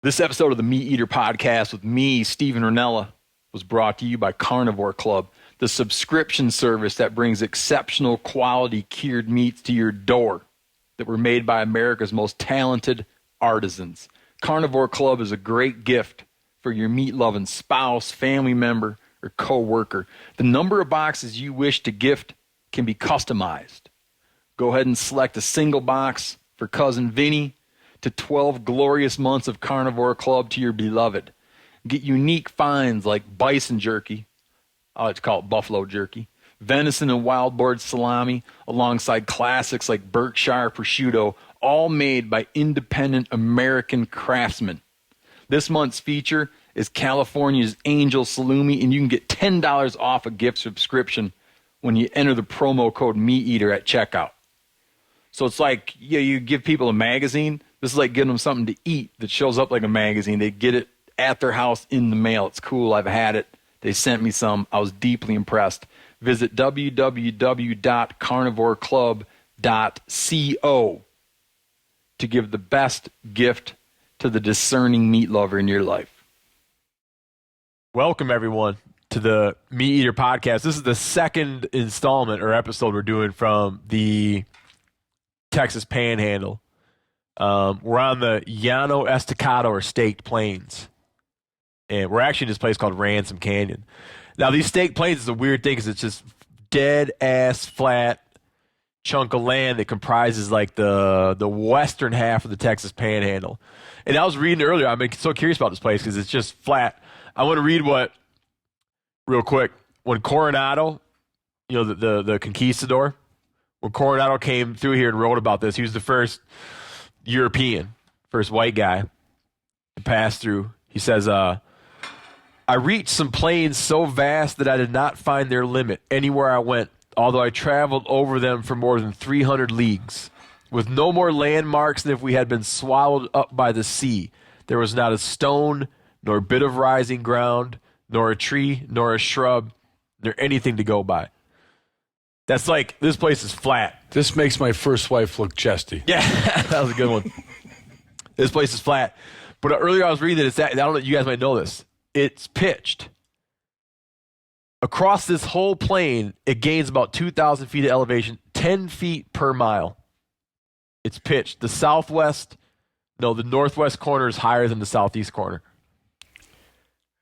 This episode of the Meat Eater Podcast with me, Steven Rinella, was brought to you by Carnivore Club, the subscription service that brings exceptional quality cured meats to your door that were made by America's most talented artisans. Carnivore Club is a great gift for your meat-loving spouse, family member, or co-worker. The number of boxes you wish to gift can be customized. Go ahead and select a single box for Cousin Vinny, to 12 glorious months of Carnivore Club to your beloved. Get unique finds like bison jerky, I like to call it buffalo jerky, venison and wild boar salami, alongside classics like Berkshire prosciutto, all made by independent American craftsmen. This month's feature is California's Angel Salumi, and you can get $10 off a gift subscription when you enter the promo code MeatEater at checkout. So it's like you give people a magazine. This is like giving them something to eat that shows up like a magazine. They get it at their house in the mail. It's cool. I've had it. They sent me some. I was deeply impressed. Visit www.carnivoreclub.co to give the best gift to the discerning meat lover in your life. Welcome, everyone, to the Meat Eater Podcast. This is the second installment or episode we're doing from the Texas Panhandle. We're on the Llano Estacado or Staked Plains, and we're actually in this place called Ransom Canyon. Now, these Staked Plains is a weird thing because it's just dead-ass flat chunk of land that comprises like the western half of the Texas Panhandle. And I was reading earlier, I'm so curious about this place because it's just flat. I want to read real quick, when Coronado, the conquistador, when Coronado came through here and wrote about this, he was the first European, first white guy to pass through. He says, I reached some plains so vast that I did not find their limit anywhere I went, although I traveled over them for more than 300 leagues. With no more landmarks than if we had been swallowed up by the sea, there was not a stone, nor bit of rising ground, nor a tree, nor a shrub, nor anything to go by. That's like, this place is flat. This makes my first wife look chesty. Yeah, that was a good one. This place is flat. But earlier I was reading that I don't know, you guys might know this. It's pitched. Across this whole plain, it gains about 2,000 feet of elevation, 10 feet per mile. It's pitched. The northwest corner is higher than the southeast corner.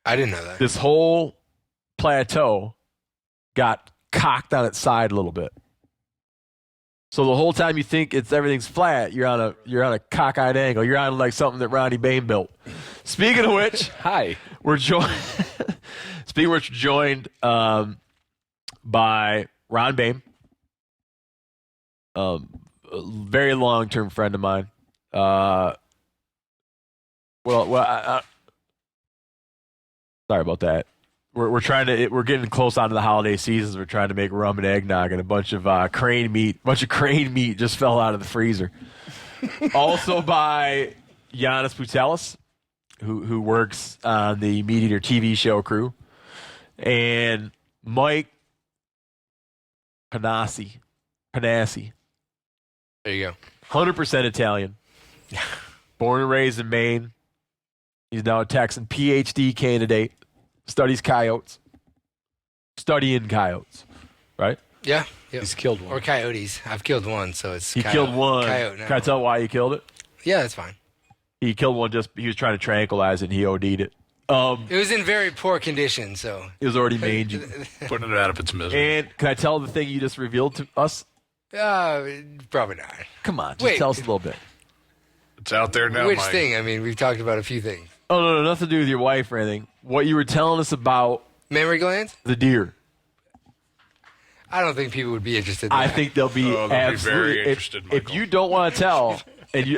I didn't know that. This whole plateau got cocked on its side a little bit. So the whole time you think everything's flat, you're on a cockeyed angle. You're on like something that Ronnie Bain built. Speaking of which, hi, we're joined. Speaking of which, we're joined by Ron Bain, a very long-term friend of mine. Sorry about that. We're getting close onto the holiday seasons. We're trying to make rum and eggnog, and a bunch of crane meat just fell out of the freezer. Also by Giannis Putelis, who works on the Meat Eater TV show crew, and Mike Panassi. There you go. 100% Italian. Born and raised in Maine. He's now a Texan PhD candidate. Studying coyotes, right? Yeah. He's killed one. Or coyotes. I've killed one, so it's He killed one. Coyote now. Can I tell why he killed it? Yeah, that's fine. He killed one he was trying to tranquilize it and he OD'd it. It was in very poor condition, so. It was already mangy. Putting it out of its misery. And can I tell the thing you just revealed to us? Probably not. Come on, just tell us a little bit. It's out there now, Which Mike. thing? I mean, we've talked about a few things. Oh, no, nothing to do with your wife or anything. What you were telling us about Memory glands? the deer. I don't think people would be interested in that. I think they'll be absolutely very interested, If Michael. you don't want to tell,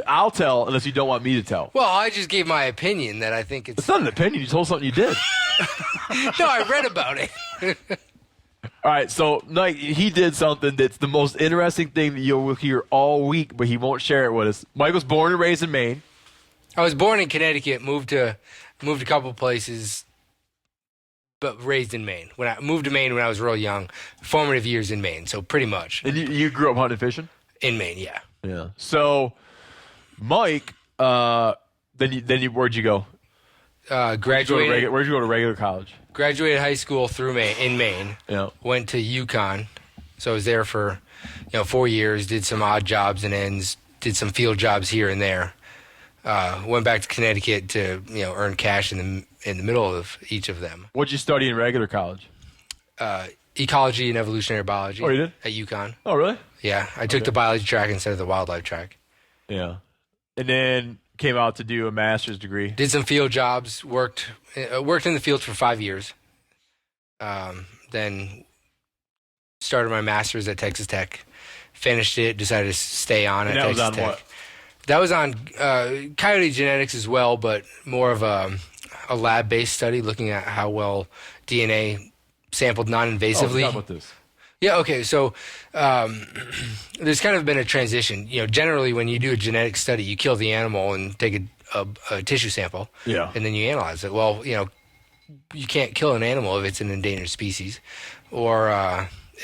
I'll tell unless you don't want me to tell. Well, I just gave my opinion that I think it's... It's not an opinion. You told something you did. No, I read about it. All right, so Mike, he did something that's the most interesting thing that you'll hear all week, but he won't share it with us. Mike was born and raised in Maine. I was born in Connecticut, moved a couple places, but raised in Maine. When I moved to Maine when I was real young, formative years in Maine, so pretty much. And you grew up hunting and fishing? In Maine, yeah. Yeah. So, Mike, the Where'd you go? Graduated. Where'd you go to regular college? Graduated high school through Maine. Yeah. Went to UConn. So I was there for 4 years. Did some odd jobs and ends. Did some field jobs here and there. Went back to Connecticut to earn cash in the middle of each of them. What'd you study in regular college? Ecology and evolutionary biology. Oh, you did? At UConn. Oh, really? Yeah, I took the biology track instead of the wildlife track. Yeah. And then came out to do a master's degree. Did some field jobs. Worked in the field for 5 years. Then started my master's at Texas Tech. Finished it. Decided to stay on at Texas Tech. What? That was on coyote genetics as well, but more of a lab-based study looking at how well DNA sampled non-invasively. Talk about this. Yeah, okay. So there's kind of been a transition. Generally when you do a genetic study, you kill the animal and take a tissue sample, and then you analyze it. Well, you can't kill an animal if it's an endangered species,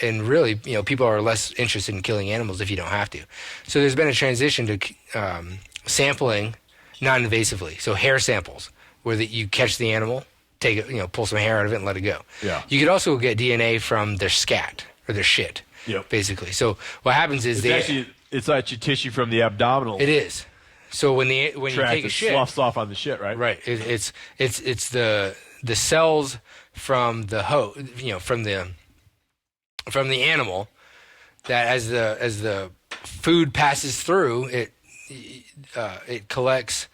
and really, people are less interested in killing animals if you don't have to. So there's been a transition to sampling non-invasively. So hair samples, where you catch the animal, take it, pull some hair out of it and let it go. Yeah. You could also get DNA from their scat or their shit. Yep. Basically. So what happens is it's actually tissue from the abdominal. It is. So when you take a shit, sloughs off on the shit, right? right? It's the cells from the from the animal that as the food passes through it collects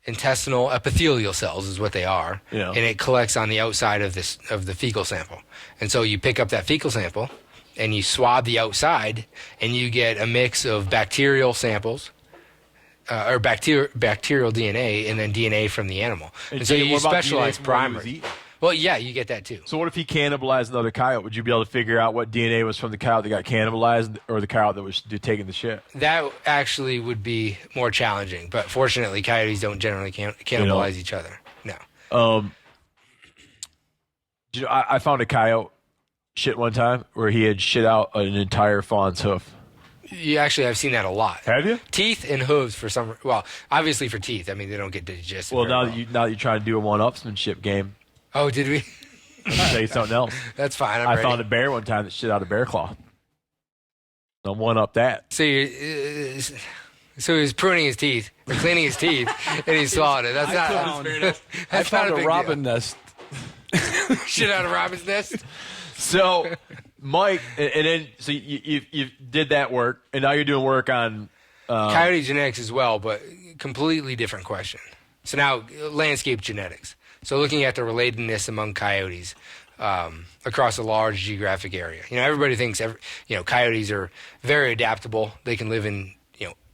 intestinal epithelial cells is what they are, yeah. And it collects on the outside of the fecal sample. And so you pick up that fecal sample and you swab the outside and you get a mix of bacterial samples or bacterial DNA and then DNA from the animal. And so you use specialized primers. Well, yeah, you get that too. So what if he cannibalized another coyote? Would you be able to figure out what DNA was from the coyote that got cannibalized or the coyote that was taking the shit? That actually would be more challenging. But fortunately, coyotes don't generally cannibalize each other. No. I found a coyote shit one time where he had shit out an entire fawn's hoof. I've seen that a lot. Have you? Teeth and hooves obviously for teeth. I mean, they don't get digested. Well, now that you're trying to do a one-upsmanship game. Oh, did we? I'll tell you something else. That's fine. I found a bear one time that shit out a bear claw. Don't one up that. So he was pruning his teeth, or cleaning his teeth, and he swallowed it. I found a robin nest. Shit out of robin's nest. So, Mike, and then you did that work, and now you're doing work on coyote genetics as well, but completely different question. So now landscape genetics. So looking at the relatedness among coyotes across a large geographic area. Everybody thinks coyotes are very adaptable. They can live in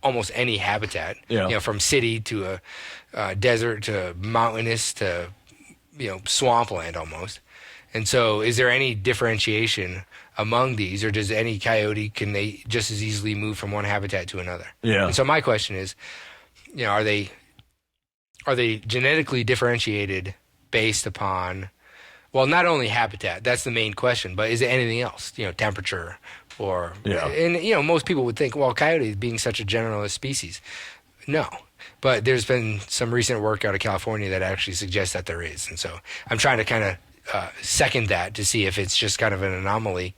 almost any habitat. From city to a desert to mountainous to swampland almost. And so, is there any differentiation among these, or does any coyote can they just as easily move from one habitat to another? Yeah. And so my question is, are they genetically differentiated based upon, well, not only habitat, that's the main question, but is it anything else? Temperature or, and most people would think, well, coyotes being such a generalist species. No. But there's been some recent work out of California that actually suggests that there is. And so I'm trying to kind of second that to see if it's just kind of an anomaly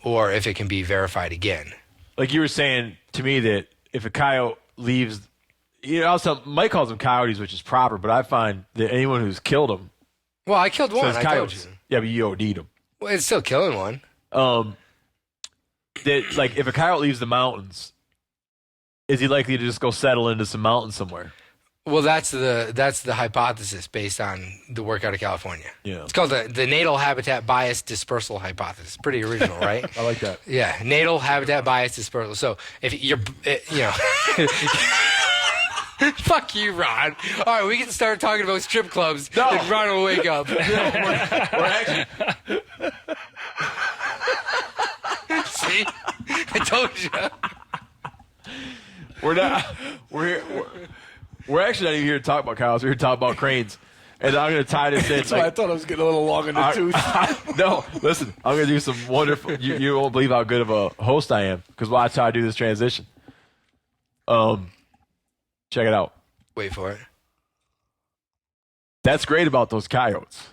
or if it can be verified again. Like you were saying to me that if a coyote leaves, also Mike calls them coyotes, which is proper, but I find that anyone who's killed them. Well, I killed one. I told you. Yeah, but you OD'd them. Well, it's still killing one. That like if a coyote leaves the mountains, is he likely to just go settle into some mountain somewhere? Well, that's the hypothesis based on the work out of California. Yeah, it's called the natal habitat bias dispersal hypothesis. Pretty original, right? I like that. Yeah, natal habitat bias dispersal. So if you're, fuck you, Ron. All right, we can start talking about strip clubs. No. And Ron will wake up. We're actually. See, I told you. We're not. We're actually not even here to talk about cows. We're here to talk about cranes. And I'm going to tie this in. That's why I thought I was getting a little long in the tooth. No, listen. I'm going to do some wonderful. You won't believe how good of a host I am because watch how I do this transition. Check it out. Wait for it. That's great about those coyotes.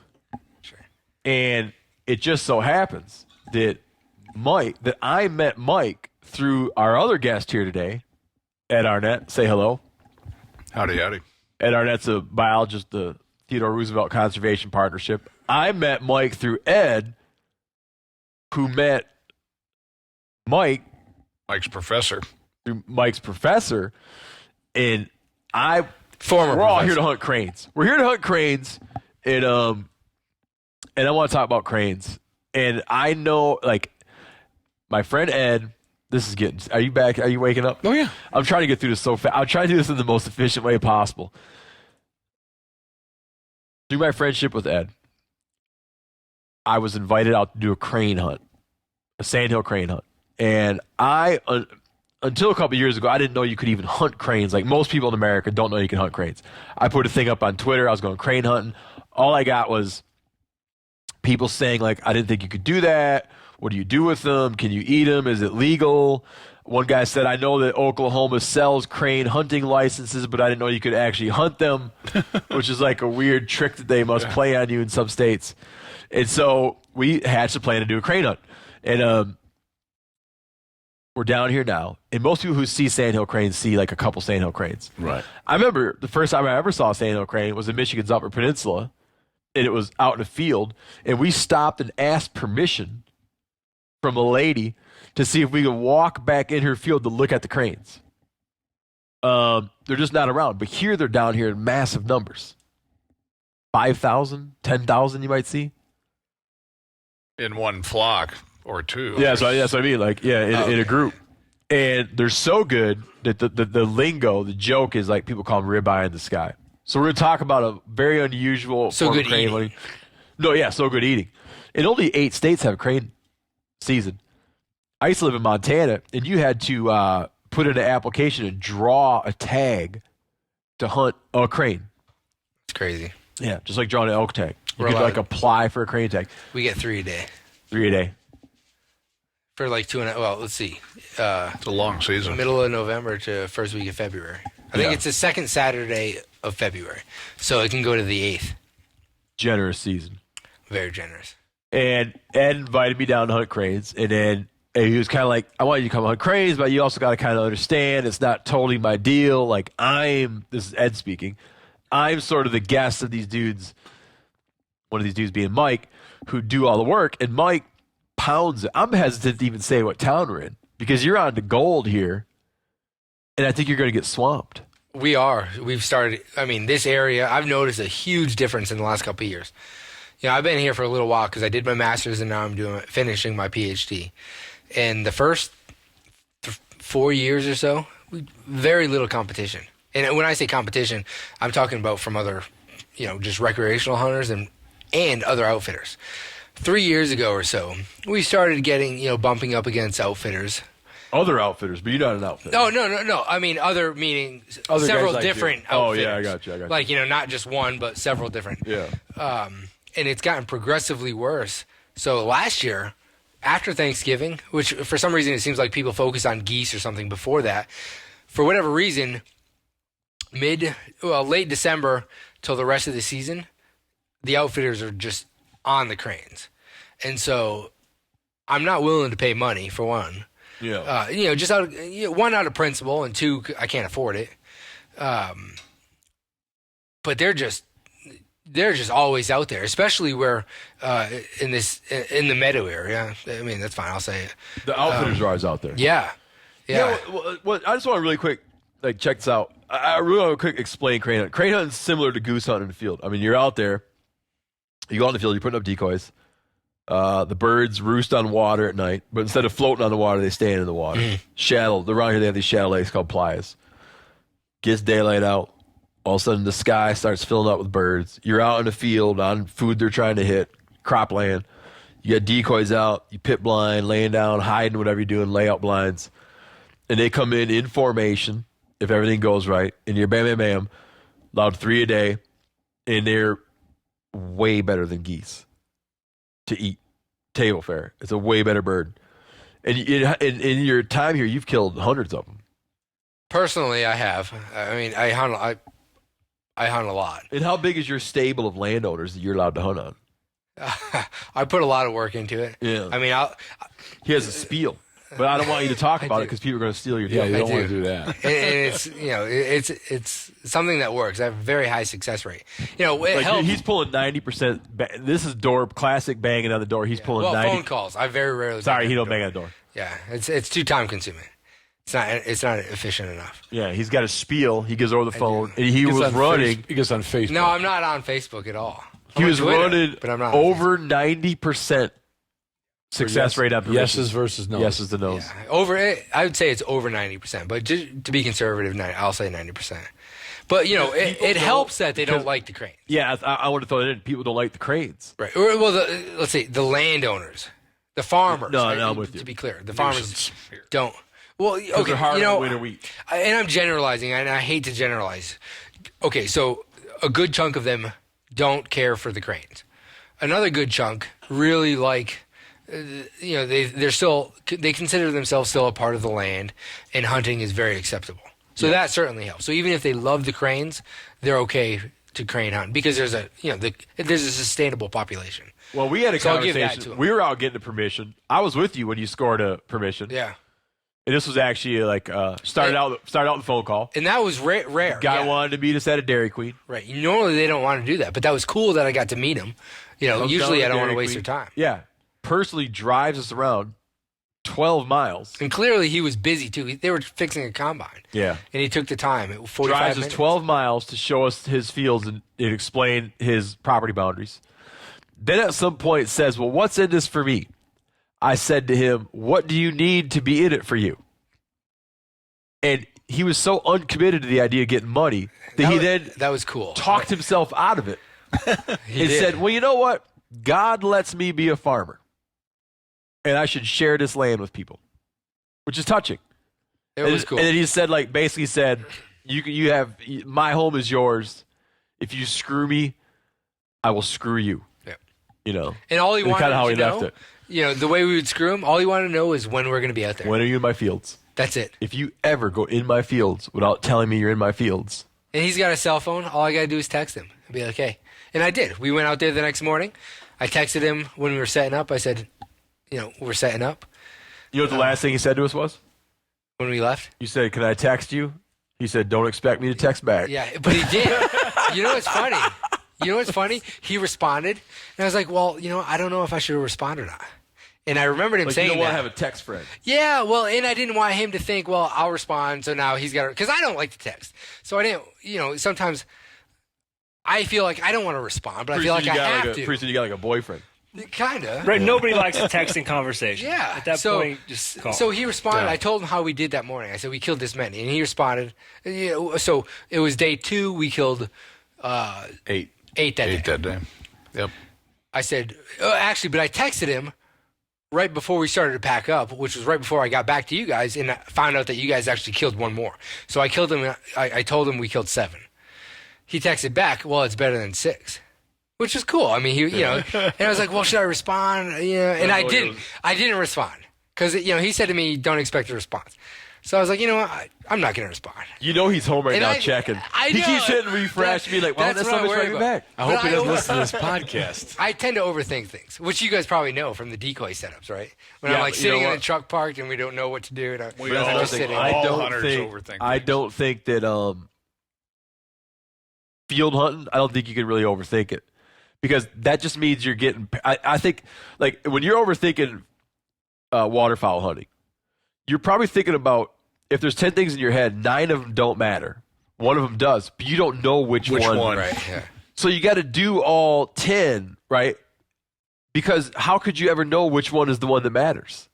Sure. And it just so happens that I met Mike through our other guest here today, Ed Arnett. Say hello. Howdy, howdy. Ed Arnett's a biologist, the Theodore Roosevelt Conservation Partnership. I met Mike through Ed, who met Mike's professor. Through Mike's professor, and we're Former all professor. here to hunt cranes. We're here to hunt cranes, and I want to talk about cranes. And I know, like, my friend Ed. Are you back? Are you waking up? Oh, yeah. I'm trying to get through this so fast. I'm trying to do this in the most efficient way possible. Through my friendship with Ed, I was invited out to do a crane hunt, a sandhill crane hunt. And until a couple years ago, I didn't know you could even hunt cranes. Like, most people in America don't know you can hunt cranes. I put a thing up on Twitter. I was going crane hunting. All I got was people saying, like, I didn't think you could do that. What do you do with them? Can you eat them? Is it legal? One guy said, I know that Oklahoma sells crane hunting licenses, but I didn't know you could actually hunt them, which is like a weird trick that they must play on you in some states. And so we hatched a plan to do a crane hunt. And we're down here now. And most people who see sandhill cranes see like a couple sandhill cranes. Right. I remember the first time I ever saw a sandhill crane was in Michigan's Upper Peninsula, and it was out in a field. And we stopped and asked permission from a lady to see if we could walk back in her field to look at the cranes. They're just not around. But here they're down here in massive numbers. 5,000, 10,000 you might see. In one flock or two. Yeah, so that's what I mean. Like, yeah, in a group. And they're so good that the lingo, the joke is like people call them ribeye in the sky. So we're going to talk about a very unusual So form good of crane eating. hunting. No, yeah, so good eating. And only 8 states have crane season. I used to live in Montana, and you had to put in an application and draw a tag to hunt a crane. It's crazy. Yeah, just like drawing an elk tag. You We're could allowed- like apply for a crane tag. We get 3 a day 3 a day. for like 2.5. Well, let's see. It's a long season. Middle of November to first week of February. I think Yeah. it's the second Saturday of February, so it can go to the 8th. Generous season. Very generous. And Ed invited me down to hunt cranes, and then he was kind of like, I want you to come hunt cranes, but you also got to kind of understand it's not totally my deal. Like, this is Ed speaking, I'm sort of the guest of these dudes, one of these dudes being Mike, who do all the work, and Mike pounds it. I'm hesitant to even say what town we're in, because you're on to gold here, and I think you're going to get swamped. We are. We've started. I mean, this area, I've noticed a huge difference in the last couple of years. You know, I've been here for a little while because I did my master's and now I'm finishing my PhD. And the first 4 years or so, very little competition. And when I say competition, I'm talking about from other, just recreational hunters and other outfitters. 3 years ago or so, we started getting, bumping up against outfitters. Other outfitters, but you're not an outfitter. No. I mean, other meaning Other several guys like different you. Oh, outfitters. yeah, I got you. Like, not just one, but several different. Yeah. And it's gotten progressively worse. So last year, after Thanksgiving, which for some reason it seems like people focus on geese or something before that, for whatever reason, late December till the rest of the season, the outfitters are just on the cranes. And so I'm not willing to pay money, for one. Yeah. Just one out of principle, and 2, I can't afford it. But they're just always out there, especially where in the meadow area. I mean, that's fine. I'll say it. The outfitters are always out there. Yeah. Well, I just want to really quick, check this out. I really want to quick explain crane hunting. Crane hunting is similar to goose hunting in the field. I mean, you're out there, you go out in the field, you're putting up decoys. The birds roost on water at night, but instead of floating on the water, they stand in the water. Shadow. Around here, they have these shadow lakes called playas. Gets daylight out. All of a sudden, the sky starts filling up with birds. You're out in the field on food they're trying to hit, cropland. You got decoys out. You pit blind, laying down, hiding, whatever you're doing, lay out blinds. And they come in formation, if everything goes right, and you're bam, bam, bam, allowed 3 a day, and they're way better than geese to eat. Table fare. It's a way better bird. And in your time here, you've killed hundreds of them. Personally, I have. I mean, I I hunt a lot. And how big is your stable of landowners that you're allowed to hunt on? I put a lot of work into it. Yeah. I mean, He has a spiel, but I don't want you to talk about it because people are going to steal your Yeah, deal. you don't I want to do. do that. and it's it's something that works. I have a very high success rate. It Like, helps. he's pulling 90%. This is door classic banging on the door. He's pulling well, 90. phone calls. I very rarely. Sorry, he bang don't bang on the door. Yeah, it's too time consuming. It's not efficient enough. Yeah, he's got a spiel. He gives over the phone, and he He was gets on running. He gets on Facebook. No, I'm not on Facebook at all. He I'm on was Twitter, running but I'm not on over 90% success rate on permission. yeses versus no. Yeses to no's. Facebook. I would say it's over 90%, but just to be conservative, I'll say 90%. But it helps that they don't like the cranes. Yeah, I would have thought it in. People don't like the cranes. Right. Well, let's say the landowners, the farmers. No, I'm with you. To be clear, the farmers Nuisance here. don't. Well, okay, They're hard on winter wheat. and I'm generalizing, and I hate to generalize. Okay, so a good chunk of them don't care for the cranes. Another good chunk really like, they consider themselves still a part of the land, and hunting is very acceptable. So that certainly helps. So even if they love the cranes, they're okay to crane hunt because there's a sustainable population. Well, we had a So I'll give that to conversation. him. We were out getting a permission. I was with you when you scored a permission. Yeah, And this was actually like started out the phone call. and that was rare. Guy yeah. wanted to meet us at a Dairy Queen. Right. Normally they don't want to do that, but that was cool that I got to meet him. Usually I don't want to waste their time. Yeah. Personally drives us around 12 miles. And clearly he was busy too. They were fixing a combine. Yeah. And he took the time. It was 45 Drives minutes. us 12 miles to show us his fields and explain his property boundaries. Then at some point says, well, what's in this for me? I said to him, what do you need to be in it for you? And he was so uncommitted to the idea of getting money that that was cool. talked himself out of it He and did. said, well, you know what? God lets me be a farmer, and I should share this land with people, which is touching. It was cool. And then he said, basically said, you have, my home is yours. If you screw me, I will screw you. Yeah. And all he And wanted kinda how to he left know, it. the way we would screw him, all he wanted to know is when we're going to be out there. When are you in my fields? That's it. If you ever go in my fields without telling me you're in my fields, And he's got a cell phone. All I got to do is text him and be like, hey. And I did. We went out there the next morning. I texted him when we were setting up. I said, we're setting up. you know what the last thing he said to us was? When we left. You said, can I text you? He said, don't expect me to text back. Yeah, but he did. You know what's funny? He responded, and I was like, well, I don't know if I should respond or not. And I remembered him Like, saying you don't want that. to have a text friend. Yeah, well, and I didn't want him to think, well, I'll respond, so now he's got to, because I don't like to text. So I didn't, sometimes I feel like I don't want to respond, but I feel like I have to. Pretty soon you got like a boyfriend. Kind of. Right, nobody likes a texting conversation. Yeah. At that so, point, just call. So he responded. Yeah. I told him how we did that morning. I said, we killed this many. And he responded. So it was day 2. We killed 8 8 that day. that day. Yep. I said, actually, but I texted him right before we started to pack up, which was right before I got back to you guys, and I found out that you guys actually killed one more. So I killed him. I told him we killed 7. He texted back, well, it's better than 6. Which was cool. I mean, and I was like, well, should I respond? And I didn't. I didn't respond because, he said to me, don't expect a response. So I was like, you know what? I'm not going to respond. You know he's home right And now I- checking. I He know. keeps hitting refresh, be like, well, That's that's what not I much worry right about. back. I hope But he doesn't I- listen to this podcast. I tend to overthink things, which you guys probably know from the decoy setups, right? When I'm Yeah, like but you know sitting in what? the truck parked and we don't know what to do. And We I'm all just think- sitting. all hunters overthink I things. don't think that field hunting, I don't think you can really overthink it. Because that just means you're getting I think like when you're overthinking waterfowl hunting, you're probably thinking about if there's 10 things in your head, 9 of them don't matter. One of them does, but you don't know which one. Right, yeah. So you got to do all 10, right? Because how could you ever know which one is the one that matters?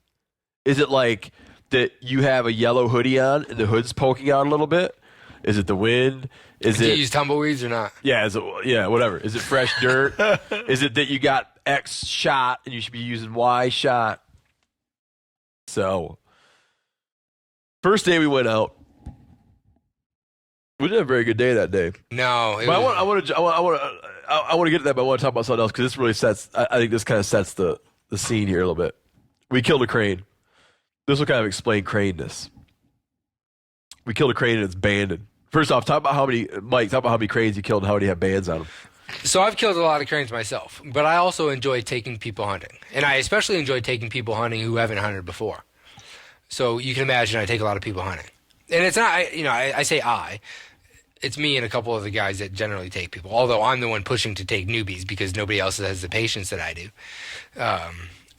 Is it like that you have a yellow hoodie on and the hood's poking out a little bit? Is it the wind? Is Do you it use tumbleweeds or not? yeah, whatever. Is it fresh dirt? Is it that you got X shot and you should be using Y shot? So first day we went out, we didn't have a very good day that day. No. But I want to get to that, but I want to talk about something else because this really sets. I think this kind of sets the scene here a little bit. We killed a crane. This will kind of explain craneness. We killed a crane and it's banded First off, talk about how many cranes you killed and how many have bands on them. So I've killed a lot of cranes myself, but I also enjoy taking people hunting. And I especially enjoy taking people hunting who haven't hunted before. So you can imagine I take a lot of people hunting. And it's not, I say it's me and a couple of the guys that generally take people, although I'm the one pushing to take newbies because nobody else has the patience that I do,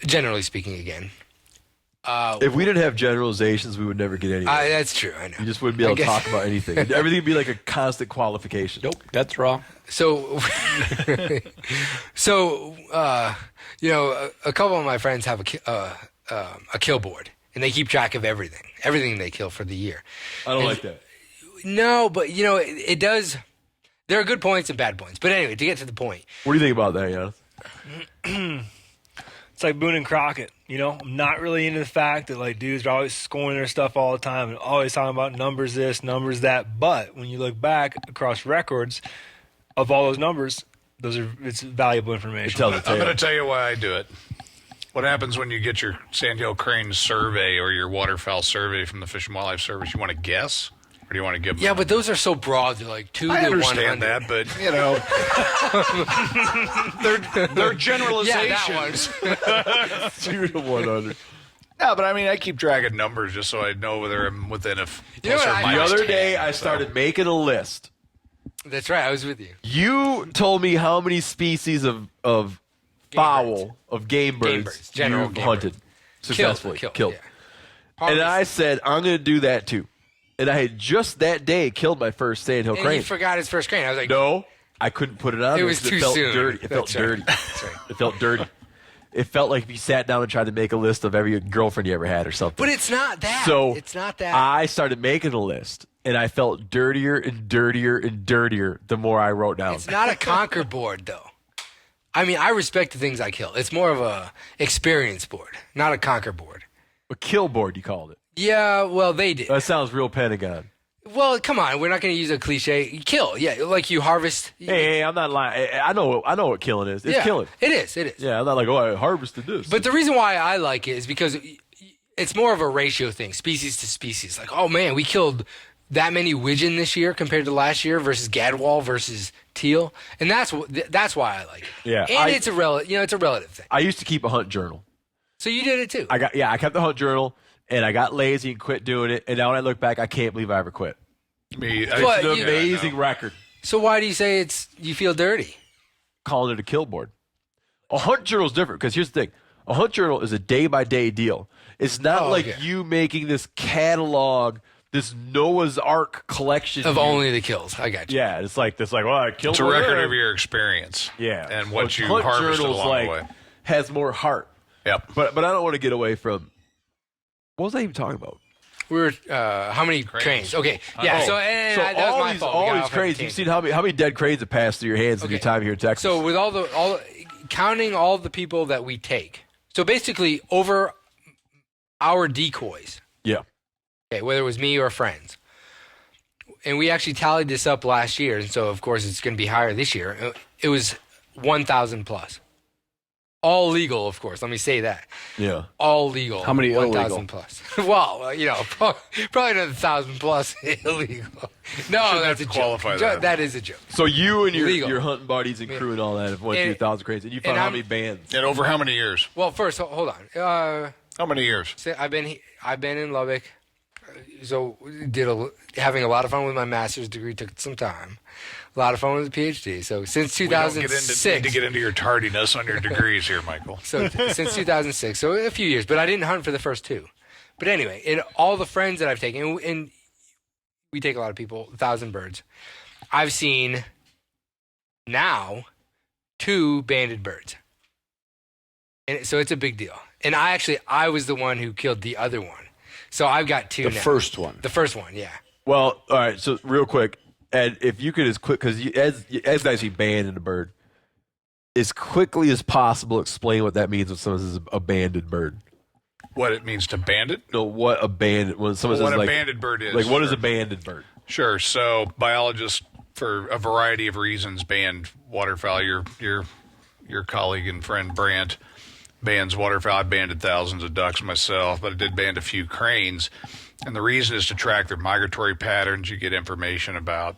generally speaking again. If we didn't have generalizations, we would never get anywhere. That's true, I know. You just wouldn't be able to talk about anything. Everything would be like a constant qualification. Nope, that's wrong. So, a couple of my friends have a kill board, and they keep track of everything they kill for the year. I don't like that. No, but it does. There are good points and bad points. But anyway, to get to the point, what do you think about that, Giannis? It's like Boone and Crockett. I'm not really into the fact that like dudes are always scoring their stuff all the time and always talking about numbers this, numbers that. But when you look back across records of all those numbers, it's valuable information. I'm going to tell you why I do it. What happens when you get your Sandhill Crane survey or your waterfowl survey from the Fish and Wildlife Service? You want to guess? Or do you want to give them? Yeah, but those are so broad. They're like 2 to 100. I understand that, but, they're generalizations. Yeah, that one. 2 to 100. No, but I mean, I keep track of numbers just so I know whether I'm within a plus or what? minus The other 10, day, I started making a list. That's right. I was with you. You told me how many species of fowl, of game birds, general you've game hunted successfully. Killed. Yeah. And I said, I'm going to do that too. And I had just that day killed my first Sandhill And crane. he forgot his first crane. I was like, No, I couldn't put it on. It was because too it felt soon. dirty. It felt That's right. dirty. That's right. It felt dirty. It felt like if you sat down and tried to make a list of every girlfriend you ever had or something. But it's not that. So it's not that. I started making a list, and I felt dirtier and dirtier and dirtier the more I wrote down. It's not a conquer board, though. I mean, I respect the things I kill. It's more of a experience board, not a conquer board. A kill board, you called it. Yeah, well, they did. That sounds real Pentagon. Well, come on. We're not going to use a cliche. Kill. Yeah, like you harvest. Hey, I'm not lying. I know what killing is. It's killing. It is. Yeah, I'm not like, I harvested this. But the reason why I like it is because it's more of a ratio thing, species to species. Like, oh, man, we killed that many widgeon this year compared to last year versus gadwall versus teal. And that's why I like it. Yeah. And it's a relative thing. I used to keep a hunt journal. So you did it too. I kept the hunt journal, and I got lazy and quit doing it. And now when I look back, I can't believe I ever quit. Me, It's an amazing record. So why do you say you feel dirty? Calling it a kill board. A hunt journal is different because here's the thing. A hunt journal is a day-by-day deal. It's not like you making this catalog, this Noah's Ark collection Of only the kills. I got you. Yeah, it's like I killed It's a one record there. of your experience. Yeah. And what you Hunt harvested journal's along the way. has more heart. Yep. But I don't want to get away from. What was I even talking about? We were how many cranes? Okay, yeah. Oh, So that was my fault. We all got these off on a cranes. You've tangent. seen how many dead cranes have passed through your hands in your time here in Texas. So with all counting all the people that we take, so basically over our decoys. Yeah. Okay, whether it was me or friends, and we actually tallied this up last year, and so of course it's going to be higher this year. It was 1,000 plus. All legal, of course. Let me say that. Yeah. All legal. How many 1,000 plus? Well, probably another 1,000 plus illegal. No, that's a qualify joke. that. That is a joke. So you and Legal. your hunting buddies and crew and all that have went through 1,000 cranes, and you found and how I'm- many bands? And over how many years? Well, first, hold on. How many years? I've been in Lubbock, so having a lot of fun with my master's degree. Took some time. A lot of fun with the PhD. So since We don't 2006, need to get into your tardiness on your degrees here, Michael. So since 2006, so a few years, but I didn't hunt for the first two. But anyway, in all the friends that I've taken, and we take a lot of people, 1,000 birds, I've seen now 2 banded birds. And so it's a big deal. And I was the one who killed the other one. So I've got 2 The now. first one. The first one, yeah. Well, all right. So real quick, Ed, if you could, as quick, because Ed's actually banded a bird, as quickly as possible, explain what that means when someone says a banded bird. What it means to bandit? No, what a banded when someone What says a like banded bird is. like what is a banded bird? Sure. So biologists, for a variety of reasons, banned waterfowl. Your colleague and friend Brandt bans waterfowl. I banded thousands of ducks myself, but I did ban a few cranes. And the reason is to track their migratory patterns. You get information about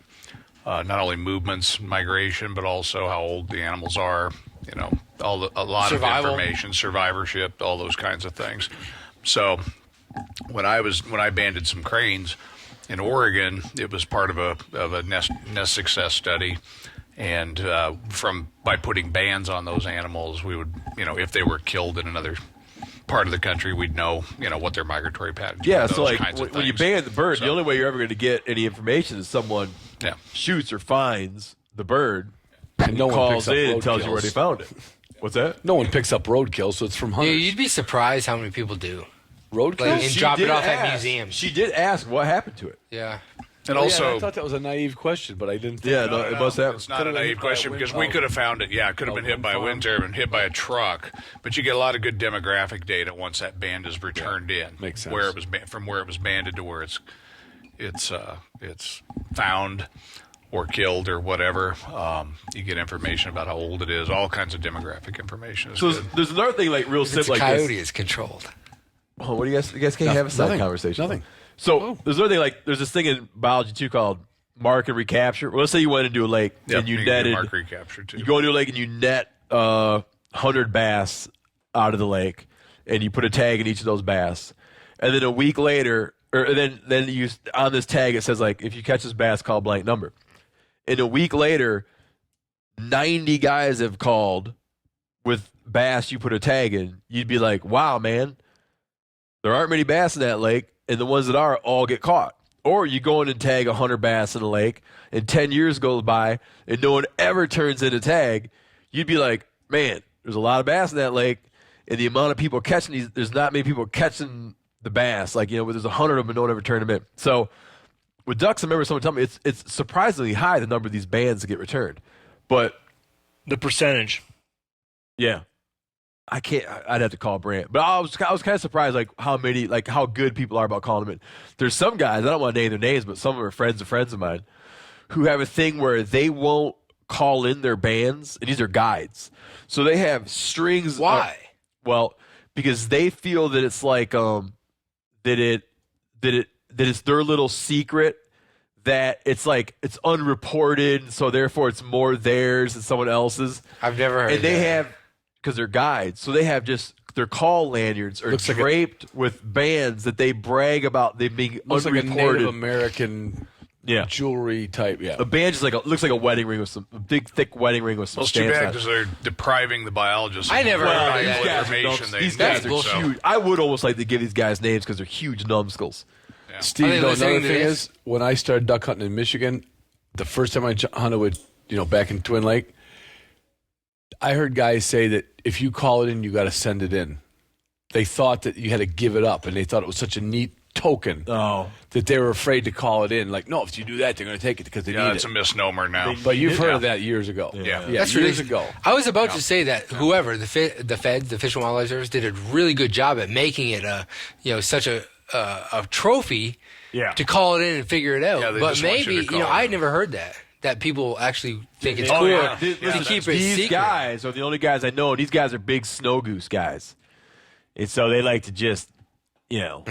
not only movements, migration, but also how old the animals are. You know, a lot Survival. of information, survivorship, all those kinds of things. So when I banded some cranes in Oregon, it was part of a nest success study. And by putting bands on those animals, we would, if they were killed in another part of the country, we'd know, what their migratory patterns Yeah, were, so those like kinds of when you things. ban the bird, the So- only way you're ever going to get any information is someone shoots or finds the bird And no one calls picks up in and tells you where roadkills. they found it. What's that? No one picks up roadkill, so it's from Yeah, hunters. you'd be surprised how many people do. Roadkill? Like, and drop it did off at ask- museums. She did ask what happened to it. Yeah. And Oh, yeah, also, I thought that was a naive question, but I didn't think Yeah, no, it must have. it's not Could've a been naive hit by a question wind because we farm. could have found it. Yeah, it could have been hit wind by a farm. wind turbine, hit by a truck. But you get a lot of good demographic data once that band is returned in. makes sense. Where it was from where it was banded to where it's found or killed or whatever. You get information about how old it is. All kinds of demographic information. Is So good. there's another thing like real If it's simple a like this. coyote, it's controlled. Oh, what do you guys can't have a side Nothing. conversation? Nothing. So there's another thing like there's this thing in biology too called mark and recapture. Well, let's say you went into a lake Yep, and you can do netted. mark recapture too. You go into a lake and you net 100 bass out of the lake, and you put a tag in each of those bass, and then a week later, or then you on this tag it says like if you catch this bass, call blank number. And a week later, 90 guys have called with bass you put a tag in. You'd be like, wow, man, there aren't many bass in that lake, and the ones that are all get caught. Or you go in and tag 100 bass in a lake, and 10 years goes by, and no one ever turns in a tag. You'd be like, man, there's a lot of bass in that lake, and the amount of people catching these, there's not many people catching the bass. Like, there's 100 of them, and no one ever turned them in. So with ducks, I remember someone telling me it's surprisingly high, the number of these bands that get returned. But, The percentage. yeah. I'd have to call Brant. But I was kind of surprised, like, how good people are about calling them in. There's some guys, I don't want to name their names, but some of them are friends of mine, who have a thing where they won't call in their bands, and these are guides. So they have strings. Why? Well, because they feel that it's like that it's their little secret, that it's like it's unreported, so therefore it's more theirs than someone else's. I've never heard And they that. have, because they're guides, so they have just their call lanyards are Looks like draped with bands that they brag about them being Looks like a unreported. Native American Yeah. jewelry type. Yeah. A band just looks like a wedding ring with a big thick wedding ring with some Well, it's too stamps bad on it. because they're depriving the biologists. I of never the heard valuable that. These guys are information numbs- they these need, guys are so- huge. I would almost like to give these guys names because they're huge numbskulls. Steve, Are they you know, listening another to thing this? is when I started duck hunting in Michigan, the first time I hunted with, back in Twin Lake, I heard guys say that if you call it in, you got to send it in. They thought that you had to give it up, and they thought it was such a neat token Oh, that they were afraid to call it in. Like, no, if you do that, they're going to take it because they Yeah, need it's it. a misnomer now. But you've heard Yeah. of that years ago. Yeah. That's years ridiculous. ago. I was about to say that whoever the Feds, the Fish and Wildlife Service, did a really good job at making it such a trophy. Yeah. To call it in and figure it out. Yeah, they But just want you maybe to call it I in. had never heard that people actually think it's Oh, cool yeah. to Listen, keep it these secret. guys are the only guys I know. These guys are big snow goose guys, and so they like to just, Yeah.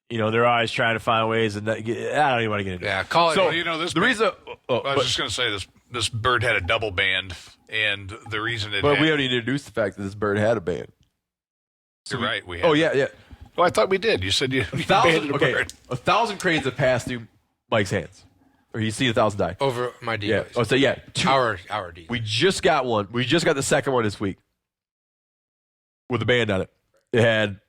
they're always trying to find ways. And I don't even want to get into it. Yeah. Call it. So in. This the band- reason, I was just going to say this bird had a double band, and the reason it but had, we haven't even introduced the fact that this bird had a band. you're right. We had, Oh yeah. Oh, I thought we did. You said you banded a bird. 1,000 cranes have passed through Mike's hands, or he's seen 1,000 die. over my Yeah. decoys. Oh, so yeah, Our decoys. we just got one. We just got the second one this week with a band on it. It had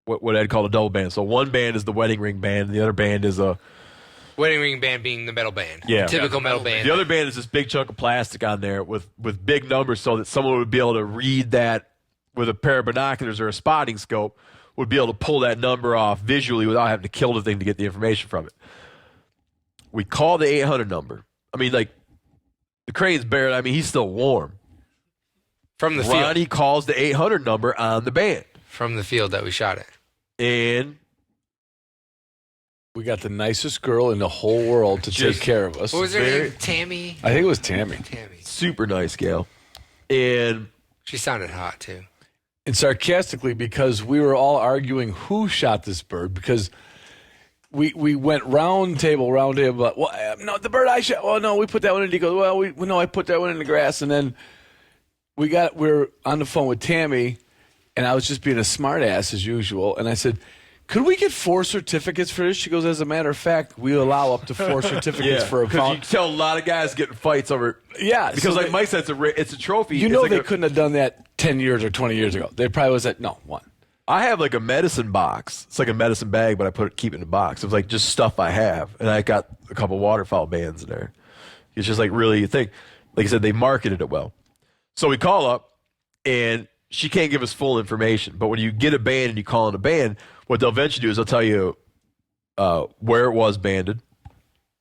what Ed called a double band. So one band is the wedding ring band, and the other band is a Wedding ring band being the metal band. Yeah. Typical Yeah, metal the band. the other band is this big chunk of plastic on there with big numbers, so that someone would be able to read that with a pair of binoculars or a spotting scope, would be able to pull that number off visually without having to kill the thing to get the information from it. We call the 800 number. I mean, like, the crane's barely, he's still warm. From the field. Ronnie calls the 800 number on the band. From the field that we shot at. And We got the nicest girl in the whole world to Just- take care of us. What was her Very- name? Tammy? I think it was Tammy. Tammy. super nice gal. And She sounded hot, too. And sarcastically, because we were all arguing who shot this bird, because we went round table. But, well, no, the bird I shot. Well, no, we put that one in. He goes, well, no, I put that one in the grass. And then we're on the phone with Tammy, and I was just being a smart ass as usual. And I said, could we get 4 certificates for this? She goes, as a matter of fact, we allow up to 4 certificates for a because foul. you tell a lot of guys getting fights over. Yeah, because so like Mike said, it's a trophy. You It's know like they couldn't have done that 10 years or 20 years ago. They probably was at, no, 1. I have like a medicine keep It's like a medicine bag, but I keep it in a box. It's like just stuff I have, and I got a couple waterfowl bands in there. It's just like really a thing. Like I said, they marketed it well. So we call up, and she can't give us full information. But when you get a band and you call in a band, what they'll eventually do is they'll tell you where it was banded,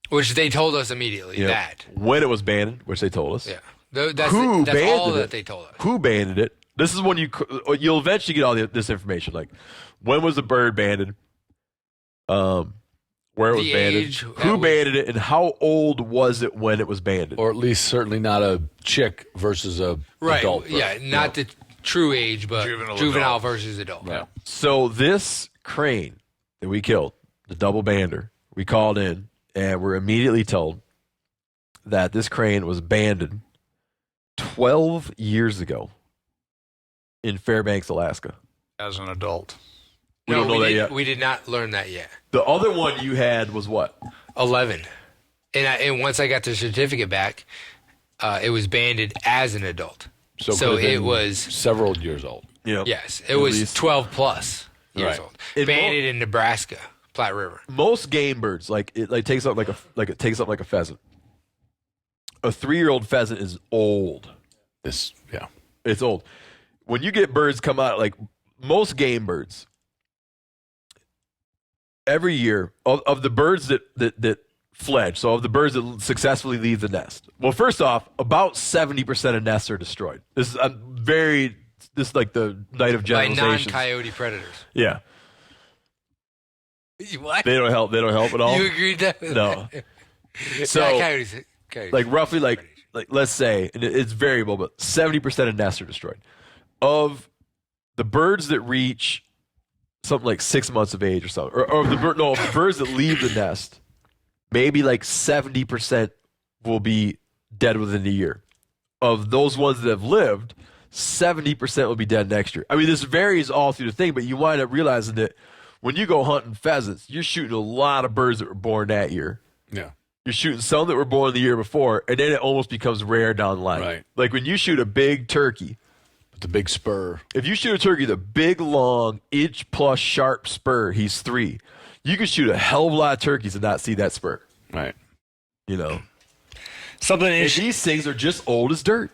Which they told us immediately, you know, that. when it was banded, which they told us. Yeah. That's Who that's all banded that it? they told us. Who banded it? This is when you'll eventually get all this information. Like, when was the bird banded? Where it was The banded? age, Who banded it? And how old was it when it was banded? Or at least certainly not a chick versus a Right. adult bird. Yeah, not the true age, but Juvenile juvenile adult. versus adult. Right. So this crane that we killed, the double bander, we called in and we're immediately told that this crane was banded 12 years ago in Fairbanks, Alaska. As an adult. We don't know that yet. We did not learn that yet. The other one you had was what? 11. And once I got the certificate back, it was banded as an adult. So So could have it been was, several years old. You know, yes, it at was least. 12 plus years Right. old. It Banded in Nebraska, Platte River. Most game birds, it takes up it takes up like a pheasant. A 3-year-old pheasant is old. Yeah. It's old. When you get birds come out, like most game birds, every year of the birds that fledge, so of the birds that successfully leave the nest. Well, first off, about 70% of nests are destroyed. This is like the night of By generalizations. non-coyote predators. Yeah, What? they don't help. They don't help at all. You agreed that? No. Yeah, So, coyotes. like roughly, like let's say, and it's variable, but 70% of nests are destroyed. Of the birds that reach something like 6 months of age or something, or of the birds that leave the nest, maybe like 70% will be dead within a year. Of those ones that have lived, 70% will be dead next year. I mean, this varies all through the thing, but you wind up realizing that when you go hunting pheasants, you're shooting a lot of birds that were born that year. Yeah. You're shooting some that were born the year before, and then it almost becomes rare down the line. Right. Like when you shoot a big turkey, With the big spur. if you shoot a turkey, the big, long, inch-plus sharp spur, he's 3. You can shoot a hell of a lot of turkeys and not see that spur. Right. You know? Something And interesting. these things are just old as dirt.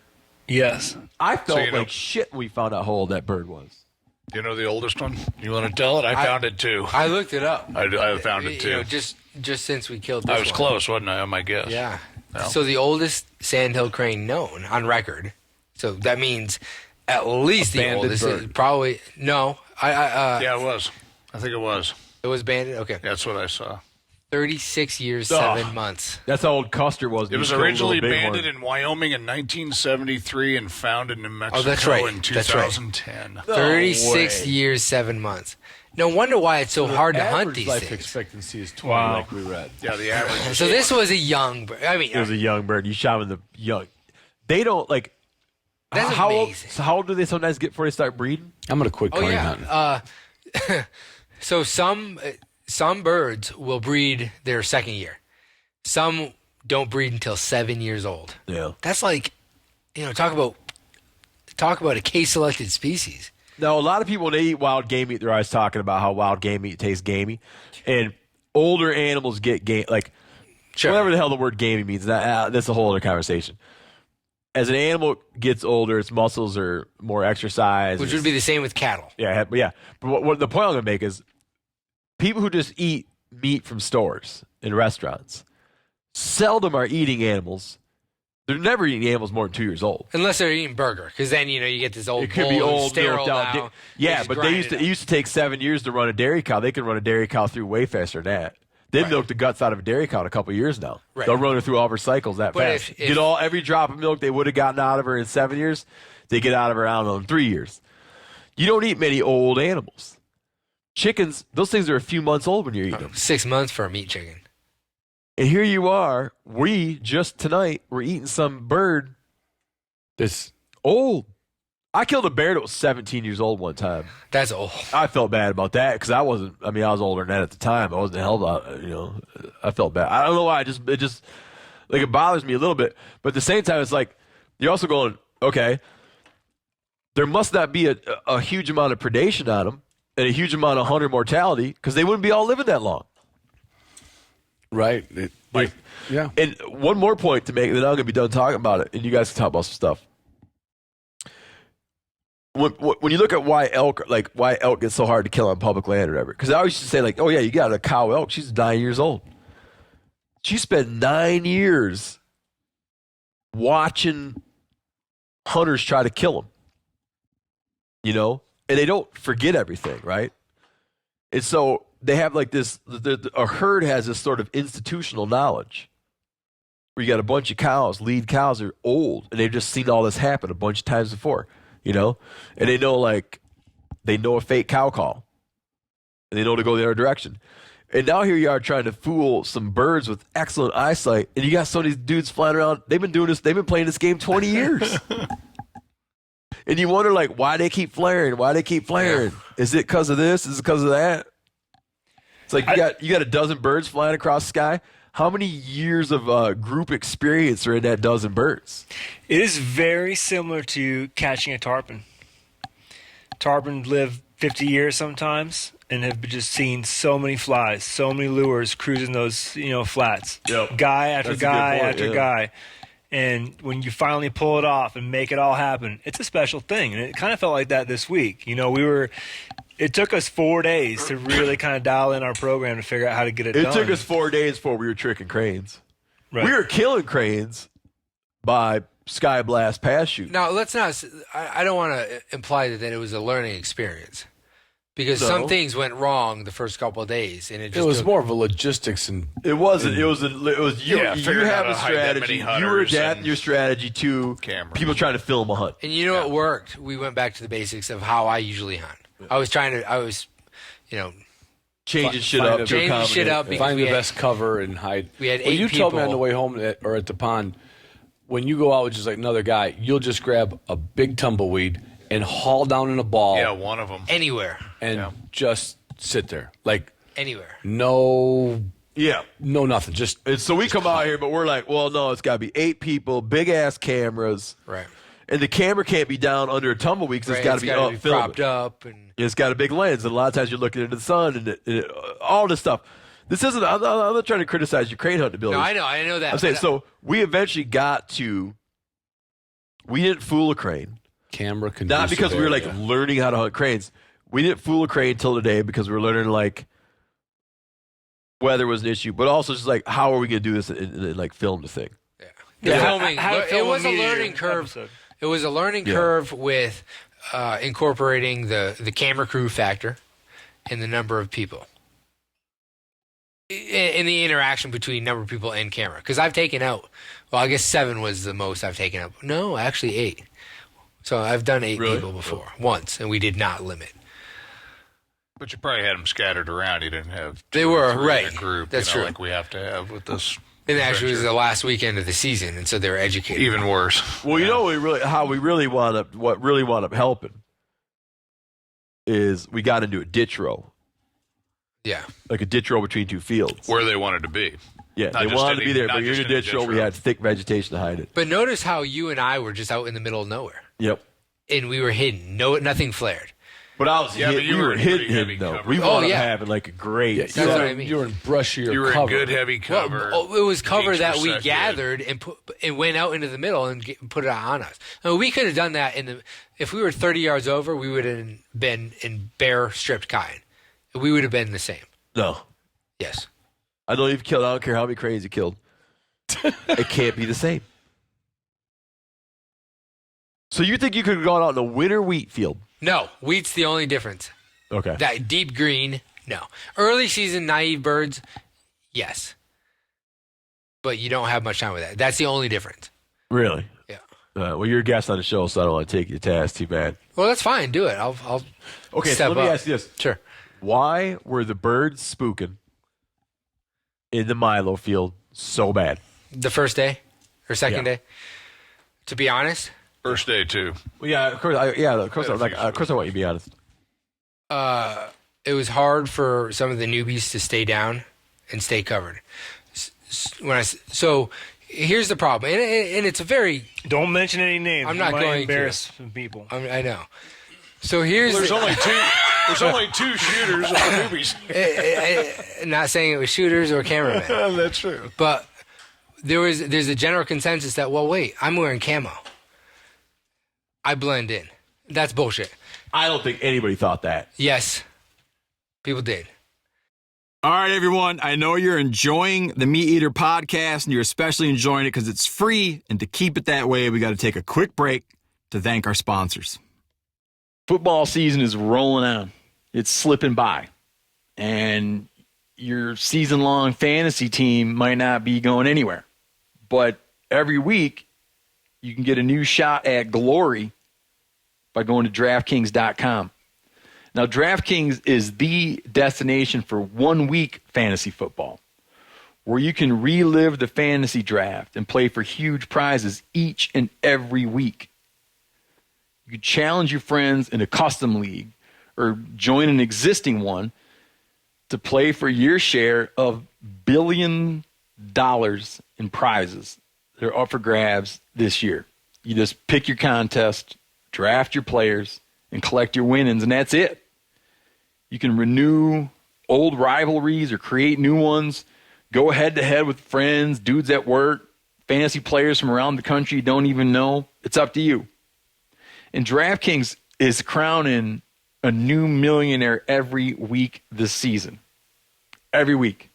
Yes. I felt you know- like shit when we found out how old that bird was. Do you know the oldest one? You want to tell it? I found it too. I looked it up. I found it You know, too. just since we killed this I was one. close, wasn't I, on my guess? Yeah. No. So the oldest sandhill crane known on record. So that means at least the banded oldest. bird. Probably no. Yeah, it was. I think it was. It was banded. Okay. That's what I saw. 36 years, Ugh. 7 months. That's how old Custer was. It was originally banded in Wyoming in 1973 and found in New Mexico that's right. in That's right. 2010. 36 way. years, 7 months. No wonder why it's so hard to hunt these life things. expectancy is 20, Wow. like we read. Yeah, the average. So this was a young bird. I mean, It was a young bird. You shot him in the young. They don't like. That's how old? amazing. So how old do they sometimes get before they start breeding? I'm going to quit oh crane hunting. yeah. So some birds will breed their second year. Some don't breed until 7 years old. Yeah. That's like, talk about a case-selected species. Now, a lot of people when they eat wild game meat, they're always talking about how wild game meat tastes gamey, and older animals get game like Sure. whatever the hell the word gamey means. That's a whole other conversation. As an animal gets older, its muscles are more exercised. Which would be the same with cattle. Yeah. But what the point I'm going to make is people who just eat meat from stores in restaurants seldom are eating animals. They're never eating animals more than 2 years old. Unless they're eating burger, because then, you get this old It could bull be who's old, sterile milked out. now. Yeah, just but grind it used to take 7 years to run a dairy cow. They can run a dairy cow through way faster than that. They milk the guts out of a dairy cow in a couple of years now. Right. They'll run her through all of her cycles that But fast. if- Get every drop of milk they would have gotten out of her in 7 years, they get out of her, I don't know, in 3 years. You don't eat many old animals. chickens, those things are a few months old when you're eating them. 6 months for a meat chicken. And here you are, just tonight, we're eating some bird that's old. I killed a bear that was 17 years old one time. That's old. I felt bad about that because I was older than that at the time. I wasn't held out, I felt bad. I don't know why. It bothers me a little bit. But at the same time, it's like, you're also going, okay, there must not be a huge amount of predation on them and a huge amount of hunter mortality because they wouldn't be all living that long. Right. Yeah. And one more point to make, and then I'm going to be done talking about it, and you guys can talk about some stuff. When you look at why elk gets so hard to kill on public land or whatever, because I always used to say, like, oh, yeah, you got a cow elk. She's 9 years old. She spent 9 years watching hunters try to kill them, and they don't forget everything, right? And so they have like this, a herd has this sort of institutional knowledge where you got a bunch of cows, lead cows are old, and they've just seen all this happen a bunch of times before, and they know a fake cow call, and they know to go the other direction. And now here you are trying to fool some birds with excellent eyesight, and you got some of these dudes flying around. They've been playing this game 20 years. And you wonder, why they keep flaring? Yeah. Is it because of this? Is it because of that? It's like you got a dozen birds flying across the sky. How many years of group experience are in that dozen birds? It is very similar to catching a tarpon. Tarpon live 50 years sometimes and have just seen so many flies, so many lures cruising those flats. Yep. Guy after That's guy a good point, after guy. And when you finally pull it off and make it all happen, it's a special thing. And it kind of felt like that this week. It took us 4 days to really kind of dial in our program to figure out how to get it done. It took us 4 days before we were tricking cranes. Right. We were killing cranes by sky blast pass shoot. Now, let's not. I don't want to imply that it was a learning experience because some things went wrong the first couple of days, and it was more of a logistics and it wasn't. It was you. Yeah, You figuring out have how a to hide that strategy. many You were hunters adapting and your strategy to cameras. people trying to film a hunt. And it worked. We went back to the basics of how I usually hunt. I was Changing shit find up. a- to changing shit accommodate. up because find we the had- best cover and hide. we had Well, 8 you told me on people. the way home or at the pond, when you go out with just like another guy, you'll just grab a big tumbleweed and haul down in a ball Yeah, one of them. anywhere, and just sit there. anywhere. No Yeah. nothing. Just And so we come out here, but we're like, well, no, it's got to be 8 people, big ass cameras, Right. and the camera can't be down under a tumbleweed because Right. it's got to be up filming. propped up, and It's got a big lens, and a lot of times you're looking into the sun and all this stuff. This isn't. I'm not trying to criticize your crane hunting abilities. no, I know that. I'm saying but so. We eventually got to. We didn't fool a crane, camera can not because we were learning how to hunt cranes. We didn't fool a crane till today because we were learning weather was an issue, but also just how are we going to do this and film the thing. the filming. How to It film was a meteor learning curve. episode. It was a learning Yeah. curve with incorporating the camera crew factor and the number of people. In the interaction between number of people and camera. Because I've taken out, I guess 7 was the most I've taken out. No, actually 8. So I've done 8 Really? people before, once, and we did not limit. But you probably had them scattered around. You didn't have They two or were, three right. in a group. That's true. Like we have to have with this. And actually it was adventure. the last weekend of the season, and so they were educated. Even worse. Well, what really wound up helping is we got into a ditch row, Yeah. like a ditch row between 2 fields. Where they wanted to be. Yeah, Not they just wanted to any- be there, not but you're in just a in a ditch row. ditch We row. had thick vegetation to hide it. But notice how you and I were just out in the middle of nowhere, Yep. and we were hidden. Nothing flared. But I was Yeah, but you we were were in hidden pretty heavy though. cover. We Oh, wound up yeah. having a great. That's what I mean. You're in brushier You were cover. in good heavy cover. Well, it was cover Gates that were we set gathered and went out into the middle and put it on us. I mean, we could have done that if we were 30 yards over, we would have been in bare stripped cayenne. We would have been the same. No, Yes. I don't even kill. I don't care how many cranes you killed. It can't be the same. So you think you could have gone out in a winter wheat field? No, wheat's the only difference. Okay. That deep green, no. Early season naive birds, yes. But you don't have much time with that. That's the only difference. Really? Yeah. Well, you're a guest on the show, so I don't want to take you to task. Too bad. Well, that's fine. Do it. I'll Okay, so step let me up. ask you this. Sure. Why were the birds spooking in the Milo field so bad? The first day or second day? To be honest, First day too. Well, yeah, of course. Of course. Of course, I want you to be honest. it was hard for some of the newbies to stay down and stay covered. So here's the problem, and it's a very. Don't mention any names. I'm not You might going embarrass to. some people. I know. So here's. There's only two. There's only two shooters on the newbies. Not saying it was shooters or cameramen, That's true. but there's a general consensus that, well, wait, I'm wearing camo. I blend in. That's bullshit. I don't think anybody thought that. Yes, people did. All right, everyone. I know you're enjoying the Meat Eater podcast, and you're especially enjoying it because it's free. And to keep it that way, we got to take a quick break to thank our sponsors. Football season is rolling on. It's slipping by. And your season-long fantasy team might not be going anywhere. But every week, you can get a new shot at glory by going to DraftKings.com. Now, DraftKings is the destination for 1 week fantasy football, where you can relive the fantasy draft and play for huge prizes each and every week. You can challenge your friends in a custom league or join an existing one to play for your share of $1 billion in prizes that are up for grabs this year. You just pick your contest, draft your players, and collect your winnings, and that's it. You can renew old rivalries or create new ones, go head-to-head with friends, dudes at work, fantasy players from around the country you don't even know. It's up to you. And DraftKings is crowning a new millionaire every week this season. Every week.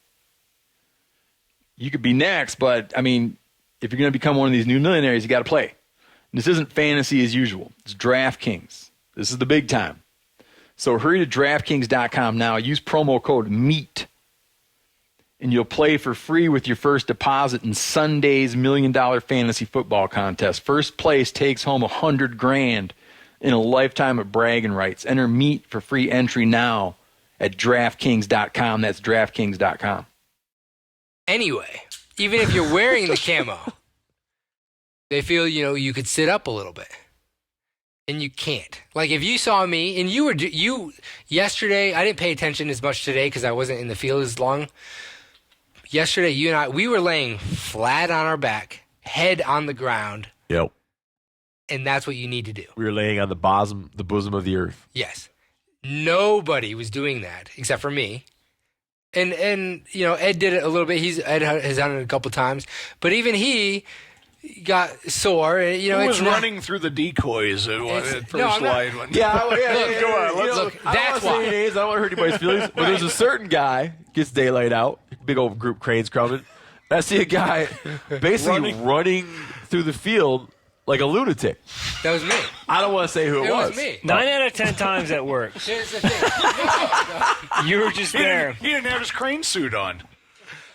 You could be next, but, I mean, if you're going to become one of these new millionaires, you got to play. And this isn't fantasy as usual. It's DraftKings. This is the big time. So hurry to DraftKings.com now. Use promo code MEAT, and you'll play for free with your first deposit in Sunday's $1 million fantasy football contest. First place takes home $100,000 in a lifetime of bragging rights. Enter MEAT for free entry now at DraftKings.com. That's DraftKings.com. Anyway, even if you're wearing the camo, they feel, you could sit up a little bit. And you can't. Like, if you saw me, and you yesterday, I didn't pay attention as much today because I wasn't in the field as long. Yesterday, you and I, we were laying flat on our back, head on the ground, Yep. and that's what you need to do. We were laying on the bosom of the earth. Yes. Nobody was doing that except for me. And Ed did it a little bit. Ed has done it a couple times. But even he got sore. Who was running through the decoys at first line? Go on. That's why. I don't want to hurt anybody's feelings, but there's a certain guy, gets daylight out, big old group cranes coming. I see a guy basically running through the field like a lunatic. That was me. I don't want to say who it was. It was me. 9 out of 10 times that works. Here's the thing. You were just there. He didn't have his crane suit on.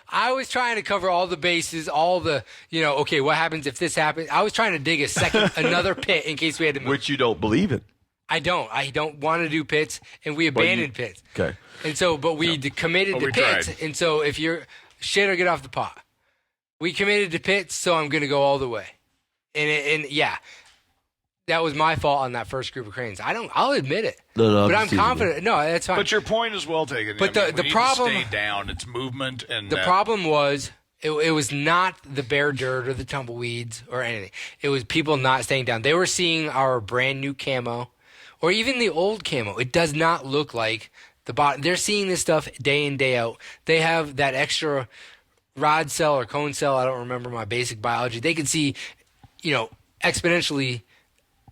I was trying to cover all the bases, all the, okay, what happens if this happens? I was trying to dig another pit in case we had to move. Which you don't believe in. I don't want to do pits, and we abandoned pits. Okay. And so, but we committed to we pits, tried. and so if you're shit or get off the pot. We committed to pits, so I'm going to go all the way. And yeah, that was my fault on that first group of cranes. I'll admit it. No, but I'm confident. No, that's fine. But your point is well taken. But I mean, the we need problem- to stay down. It's movement and The problem was it was not the bare dirt or the tumbleweeds or anything. It was people not staying down. They were seeing our brand new camo or even the old camo. It does not look like the bottom. They're seeing this stuff day in, day out. They have that extra rod cell or cone cell. I don't remember my basic biology. They can see, exponentially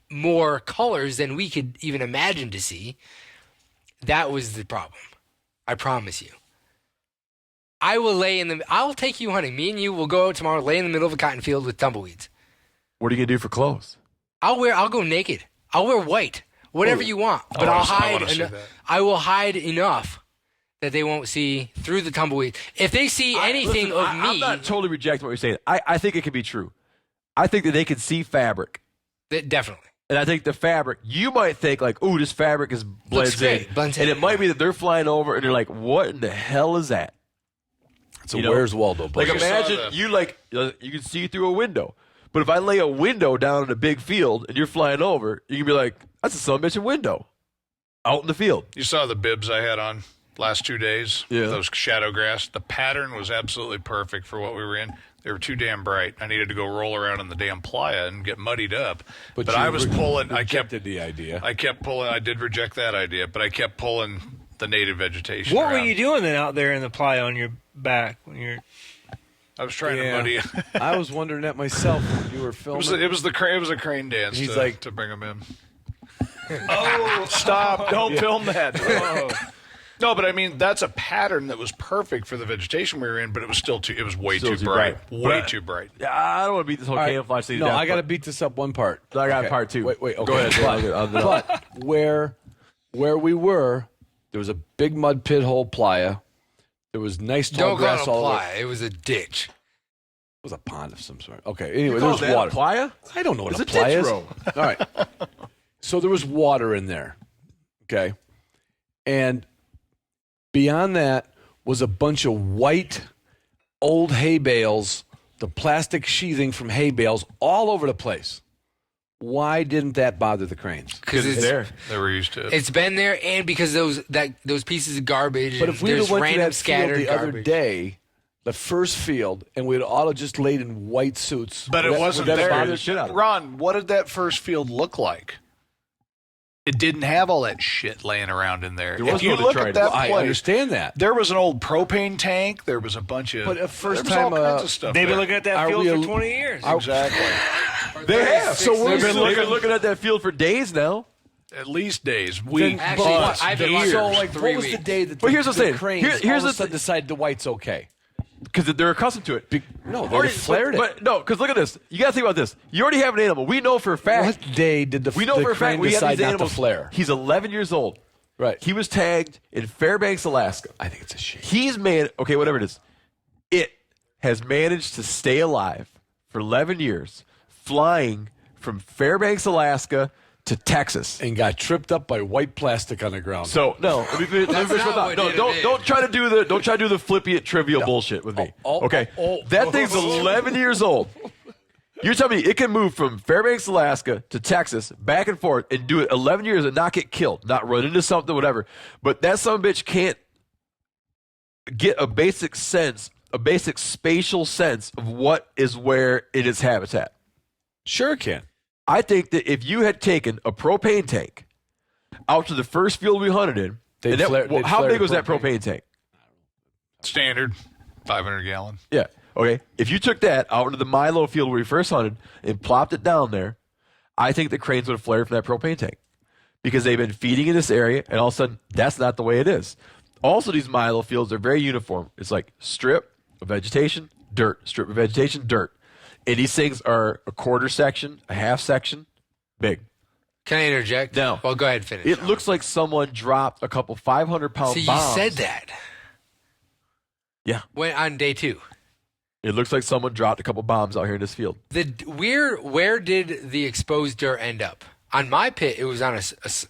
more colors than we could even imagine to see. That was the problem. I promise you. I will take you hunting. Me and you will go out tomorrow, lay in the middle of a cotton field with tumbleweeds. What are you going to do for clothes? I'll go naked. I'll wear white. Whatever you want. But I will hide enough that they won't see through the tumbleweed. If they see anything of me. I'm not totally rejecting what you're saying. I think it could be true. I think that they can see fabric. Definitely. And I think the fabric, you might think like, ooh, this fabric is blends in. great, blends And in. it might be that they're flying over and they're like, what in the hell is that? It's a You know, Where's Waldo Like blanket. imagine saw the- you can see through a window. But if I lay a window down in a big field and you're flying over, you can be like, that's a son of a bitch window out in the field. You saw the bibs I had on last 2 days? Yeah. Those shadow grass. The pattern was absolutely perfect for what we were in. They were too damn bright. I needed to go roll around in the damn playa and get muddied up. But you I was pulling. I kept rejected the idea. I kept pulling. I did reject that idea, but I kept pulling the native vegetation. What were around. you doing then out there in the playa on your back when you're? I was trying to Yeah. muddy. I was wondering that myself when you were filming. It was a crane dance. He's to, like- to bring him in. Oh, Stop! Don't film that. No, but I mean that's a pattern that was perfect for the vegetation we were in, but it was still too. It was way Still too too bright. bright. Way But- too bright. Yeah, I don't want to beat this whole All right. camouflage thing. No, to death, I got to but- beat this up one part. I got part two. Wait. Okay. Go ahead. But where we were, there was a big mud pit hole playa. There was nice tall Don't grass call it a all over. playa. It was a ditch. It was a pond of some sort. Okay. Anyway, You there call was that water. a playa? I don't know what It's a a playa ditch is. road. All right. So there was water in there. Okay. And beyond that was a bunch of white old hay bales, the plastic sheathing from hay bales all over the place. Why didn't that bother the cranes? Because it's there. They were used to it. It's been there, and because those pieces of garbage. But if we there's went to random that field scattered the other garbage. day, the first field, and we'd all have just laid in white suits. But it would wasn't that there. bother the shit out of it. Ron, what did that first field look like? It didn't have all that shit laying around in there. was If you no look Detroit. at that I place, understand that. there was an old propane tank. There was a bunch of. But the first there was time, all kinds of stuff. they've been there. looking at that Are field we for a- 20 years. Exactly. They have. So we're- They've been looking at that field for days now. At least days, Then- weeks, Actually, months, I've been years. So, like, 3 what was the weeks. day that But here's what I'm saying. cranes Here's all of the a sudden decided the white's okay? Because they're accustomed to it. No, they Already- flared it. But no, because look at this. You got to think about this. You already have an animal. We know for a fact. What day did the We know the for a crane fact we have decide these not animals. to flare? He's 11 years old. Right. He was tagged in Fairbanks, Alaska. I think it's a shame. He's made okay, whatever it is. It has managed to stay alive for 11 years, flying from Fairbanks, Alaska to Texas. And got tripped up by white plastic on the ground. So no, let me finish That's my not thought. what No, did it don't is. don't try to do the flippy trivial bullshit with me. Okay, that thing's 11 years old. You're telling me it can move from Fairbanks, Alaska to Texas, back and forth, and do it 11 years and not get killed, not run into something, whatever. But that son of a bitch can't get a basic sense, a basic spatial sense of what is where in its habitat. Sure it can. I think that if you had taken a propane tank out to the first field we hunted in, They'd and that- flare- well, they'd how flare big the was that propane. propane tank? Standard, 500 gallon. Yeah. Okay. If you took that out into the Milo field where we first hunted and plopped it down there, I think the cranes would have flared from that propane tank because they've been feeding in this area, and all of a sudden, that's not the way it is. Also, these Milo fields are very uniform. It's like strip of vegetation, dirt, strip of vegetation, dirt. And these things are a quarter section, a half section, big. Can I interject? No. Well, go ahead and finish. It looks like someone dropped a couple 500-pound See, you bombs. said that. Yeah. When on day 2. It looks like someone dropped a couple bombs out here in this field. Where did the exposed dirt end up? On my pit, it was on a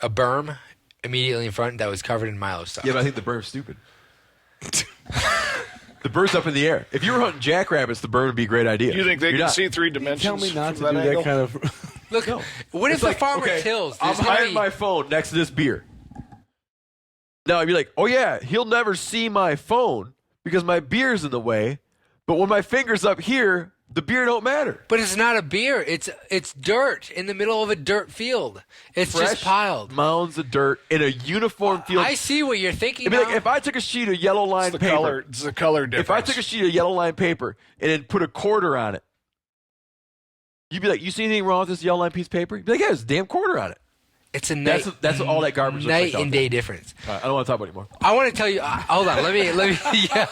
berm immediately in front that was covered in Milo stuff. Yeah, but I think the berm's stupid. The bird's up in the air. If you were hunting jackrabbits, the bird would be a great idea. You think they You're can not. see three dimensions? Tell me not to from do angle? that kind of. Look, what if It's the like, farmer okay, tills? I'm There's gonna hiding be- my phone next to this beer. Now I'd be like, oh yeah, he'll never see my phone because my beer's in the way. But when my finger's up here, the beer don't matter. But it's not a beer. It's dirt in the middle of a dirt field. It's Fresh just piled. mounds of dirt in a uniform field. I see what you're thinking. It'd be like now. if I took a sheet of yellow line It's the paper. color. It's the color difference. If I took a sheet of yellow line paper and then put a quarter on it, you'd be like, "You see anything wrong with this yellow line piece of paper?" You'd be like, "Yeah, there's a damn quarter on it." it's a night. That's all that garbage looks night like. and day difference. All right, I don't want to talk about it anymore. I want to tell you. Hold on. Let me. Yeah.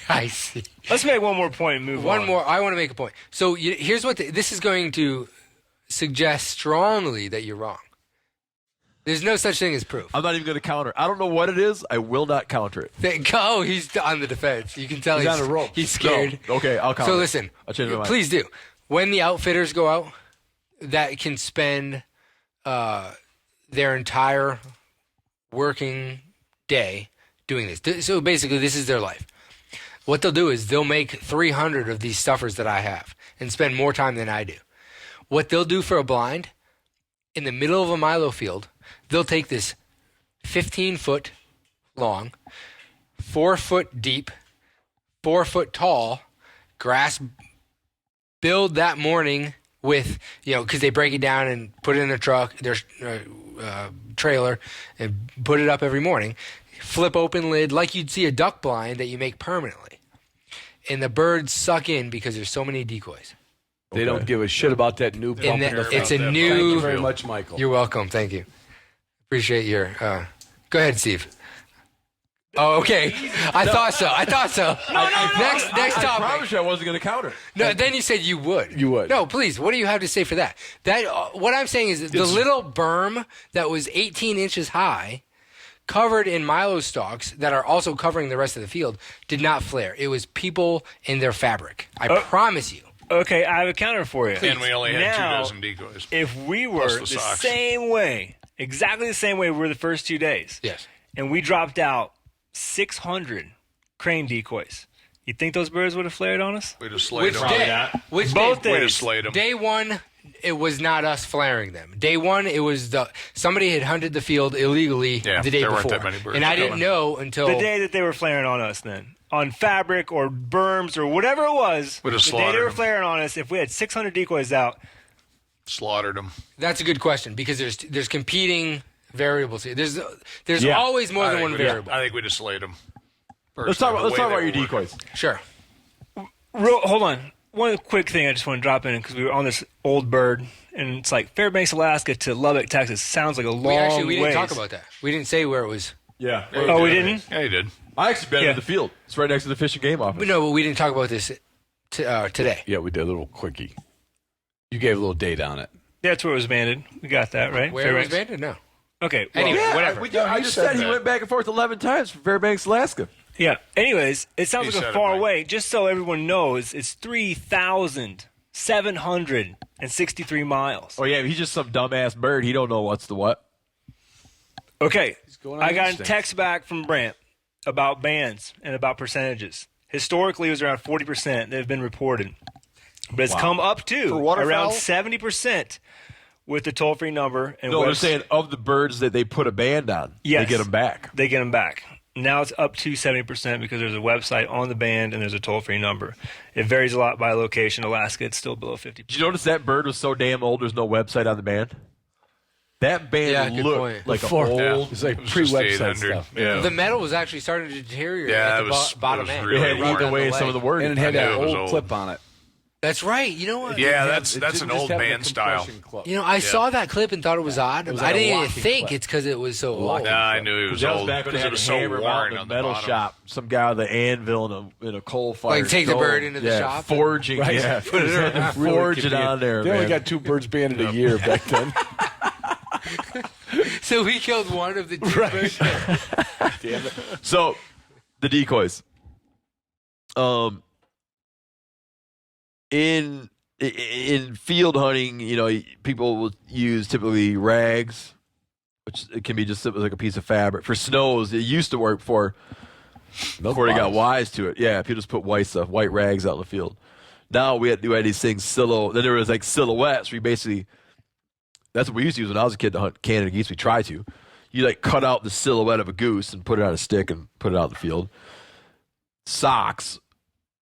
I see. Let's make one more point and move on. One more. I want to make a point. So here's what this is going to suggest strongly that you're wrong. There's no such thing as proof. I'm not even going to counter. I don't know what it is. I will not counter it. Go. He's on the defense. You can tell He's on a rope. He's scared. No. Okay, I'll counter. So it. listen. I'll change my mind. Please do. When the outfitters go out, that can spend their entire working day doing this. So basically, this is their life. What they'll do is they'll make 300 of these stuffers that I have and spend more time than I do. What they'll do for a blind, in the middle of a Milo field, they'll take this 15-foot long, 4-foot deep, 4-foot tall grass build that morning with, because they break it down and put it in their truck, their trailer, and put it up every morning. Flip open lid like you'd see a duck blind that you make permanently. And the birds suck in because there's so many decoys. They don't give a shit about that new pump. And it's a new... Thank you very much, Michael. You're welcome. Thank you. Appreciate your... Go ahead, Steve. Oh, okay. I thought so. Next I topic. promise you I wasn't going to counter. No, then you said you would. You would. No, please. What do you have to say for that? What I'm saying is that the little berm that was 18 inches high, covered in Milo stalks that are also covering the rest of the field, did not flare. It was people in their fabric. I promise you. Okay, I have a counter for you. And we only had Now, 2 dozen decoys. If we were Plus the the socks. same way, exactly the same way we were the first 2 days, Yes. and we dropped out 600 crane decoys, you think those birds would have flared on us? We'd have slayed them. Which Both day? We'd have days. slayed them. Day one, it was not us flaring them. Day one, it was somebody had hunted the field illegally Yeah, the day there before. weren't that many birds and I didn't coming. know until The day that they were flaring on us then. On fabric or berms or whatever it was, Would have the day they slaughtered were them. flaring on us, if we had 600 decoys out, Slaughtered them. That's a good question because there's competing variables here. There's Yeah. always more than one variable. I think we'd have slayed them. Let's talk about your decoys. Sure. Hold on. One quick thing I just want to drop in because we were on this old bird, and it's like Fairbanks, Alaska to Lubbock, Texas. Sounds like a long We didn't ways. talk about that. We didn't say where it was. Yeah. Oh, we didn't? Yeah, you did. I actually been Yeah. in the field. It's right next to the Fish and Game office. But no, but we didn't talk about this today. Yeah, we did a little quickie. You gave a little date on it. That's where it was banded. We got that, right? Where it was Fairbanks? banded? No. Okay. Well, Anyway, Yeah, whatever. I just said he went back and forth 11 times from Fairbanks, Alaska. Yeah. Anyways, it sounds He like said a it far right. away. Just so everyone knows, it's 3,763 miles. Oh, yeah, he's just some dumbass bird. He don't know what's the what. Okay. going on I got a instinct. text back from Brant about bands and about percentages. Historically, it was around 40% that have been reported. But it's come up to around 70% with the toll-free number. And No, they're webs- saying of the birds that they put a band on, Yes. they get them back. They get them back. Now it's up to 70% because there's a website on the band and there's a toll-free number. It varies a lot by location. Alaska, it's still below 50%. Did you notice that bird was so damn old there's no website on the band? That band Yeah, good looked point. like Before- an Yeah. old... It's like It was just pre-website 800. stuff. Yeah. The metal was actually starting to deteriorate Yeah, at it the was- bottom it was end. really It had Right eaten on away the some of the leg. wording. And it had I knew that it was old old. clip on it. That's right. You know what? Yeah, It that's didn't an just old have the band style. compression clip. I saw that clip and thought it was odd. was I like a didn't even locking think clip. it's because it was so old. Locking. Nah, I knew he was That was old back when they because had it was to so hammer him out worn in on the the metal bottom. shop. Some guy with an anvil in a coal fire. Like take the stove. bird into the Yeah, shop? forging. Right. Yeah, Put it around. Really forge it keeping on there. They only man. got 2 birds banded a year back then. So we killed one of the two birds. Damn it. So, the decoys. In field hunting, people will use typically rags, which it can be just like a piece of fabric. For snows, it used to work before they got wise to it. Yeah, people just put white rags out in the field. Now we had these things then there was like silhouettes where you basically, that's what we used to use when I was a kid to hunt Canada geese. We try to. You like cut out the silhouette of a goose and put it on a stick and put it out in the field. Socks,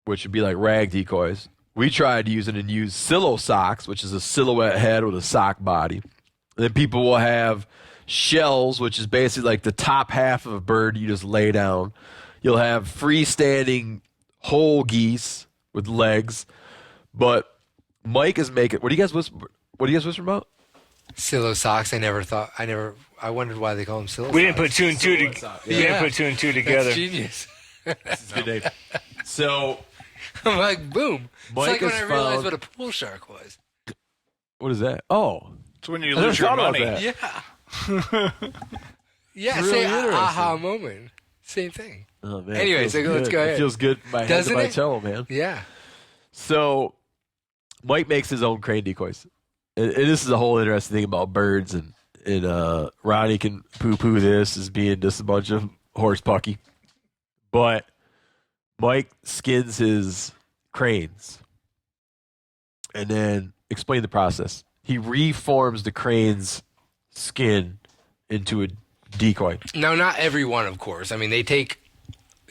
which would be like rag decoys. We tried using and use silo socks, which is a silhouette head with a sock body. And then people will have shells, which is basically like the top half of a bird you just lay down. You'll have freestanding whole geese with legs. But Mike is making. What do you guys whisper about? Silo socks. I wondered why they call them silo We socks. didn't put 2 and 2 We didn't put 2 and 2 together. That's genius. Good name. So I'm like, boom. Mike it's like when has I realized found- what a pool shark was. what is that? Oh, It's when you I never lose your thought about money. that. Yeah. Yeah, It's say really interesting. aha moment. Same thing. oh man. Anyway, it so feels let's good. go ahead. It feels good. In my head Doesn't to my it? toe, man. Yeah. So Mike makes his own crane decoys. and this is a whole interesting thing about birds, and Ronnie can poo-poo this as being just a bunch of horse pucky. But Mike skins his cranes and then explain the process. He reforms the crane's skin into a decoy. Now, not every one, of course. I mean, they take,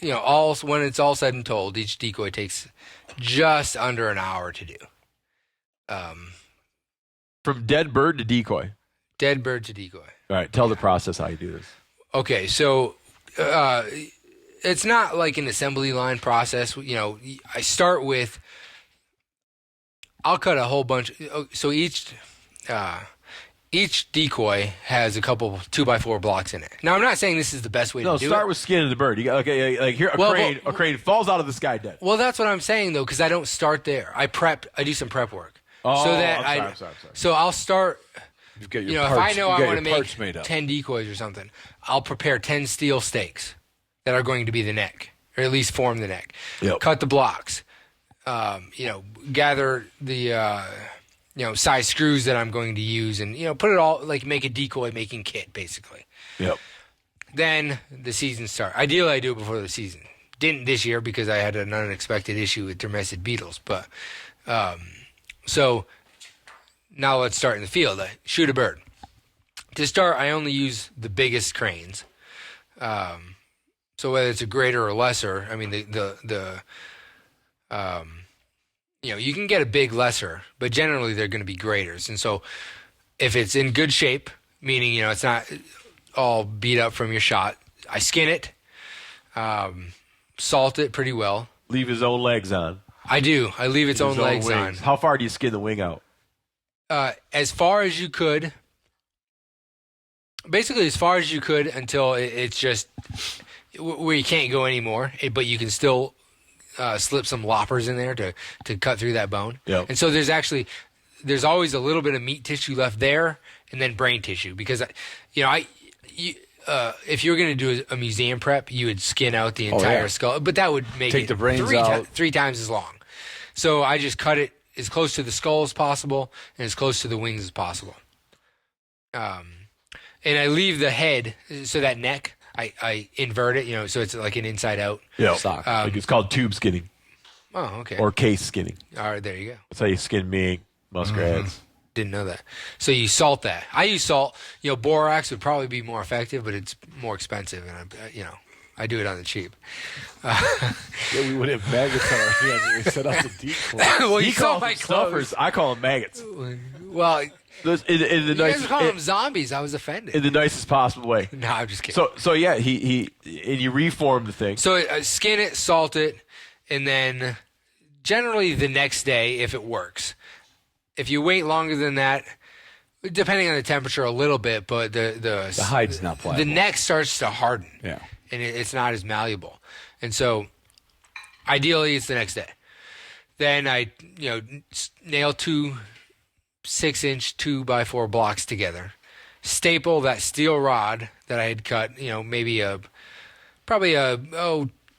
all when it's all said and told, each decoy takes just under an hour to do. From dead bird to decoy. Dead bird to decoy. All right, tell the process how you do this. Okay, so it's not like an assembly line process. I start with, I'll cut a whole bunch. So each decoy has a couple 2x4 blocks in it. Now, I'm not saying this is the best way to do it. No, start with skinning the bird. You got, like here, a crane falls out of the sky dead. Well, that's what I'm saying, though, because I don't start there. I do some prep work. Oh, so that I'm sorry. So I'll start. You've got your If parts, I know I want to make make 10 decoys or something, I'll prepare 10 steel stakes that are going to be the neck, or at least form the neck. Yep. Cut the blocks. Gather the size screws that I'm going to use, and put it all, like, make a decoy making kit basically. Yep. Then the season starts. Ideally, I do it before the season. Didn't this year because I had an unexpected issue with dermestid beetles, but so. Now let's start in the field. I shoot a bird. To start, I only use the biggest cranes. So whether it's a greater or lesser, I mean you can get a big lesser, but generally they're going to be graders. And so if it's in good shape, meaning it's not all beat up from your shot, I skin it, salt it pretty well. Leave his own legs on. I do. I leave its own legs on. How far do you skin the wing out? As far as you could, basically as far as you could until it's just where you can't go anymore, but you can still slip some loppers in there to cut through that bone. Yep. And so there's always a little bit of meat tissue left there, and then brain tissue, because if you were going to do a museum prep, you would skin out the entire skull, but that would make Take it the brains out. 3 times as long. So I just cut it as close to the skull as possible and as close to the wings as possible. And I leave the head, so that neck, I invert it, so it's like an inside out. Yeah. Sock. Like it's called tube skinning Oh, okay. or case skinning. All right, there you go. That's how you skin mink, muskrats. Didn't know that. So you salt that. I use salt. Borax would probably be more effective, but it's more expensive, and I do it on the cheap. We would have maggots on our hands when we set up the decoy. Well, He you saw calls my them clothes. stuffers. I call them maggots. Well, In the you guys nicest, are calling them zombies. I was offended. in the nicest possible way. No, I'm just kidding. So yeah, he and you reform the thing. So skin it, salt it, and then generally the next day if it works. If you wait longer than that, depending on the temperature a little bit, but the hide's not pliable. The neck starts to harden. Yeah. And it's not as malleable. And so ideally it's the next day. Then I nail 2 6-inch 2x4 blocks together. Staple that steel rod that I had cut, maybe probably a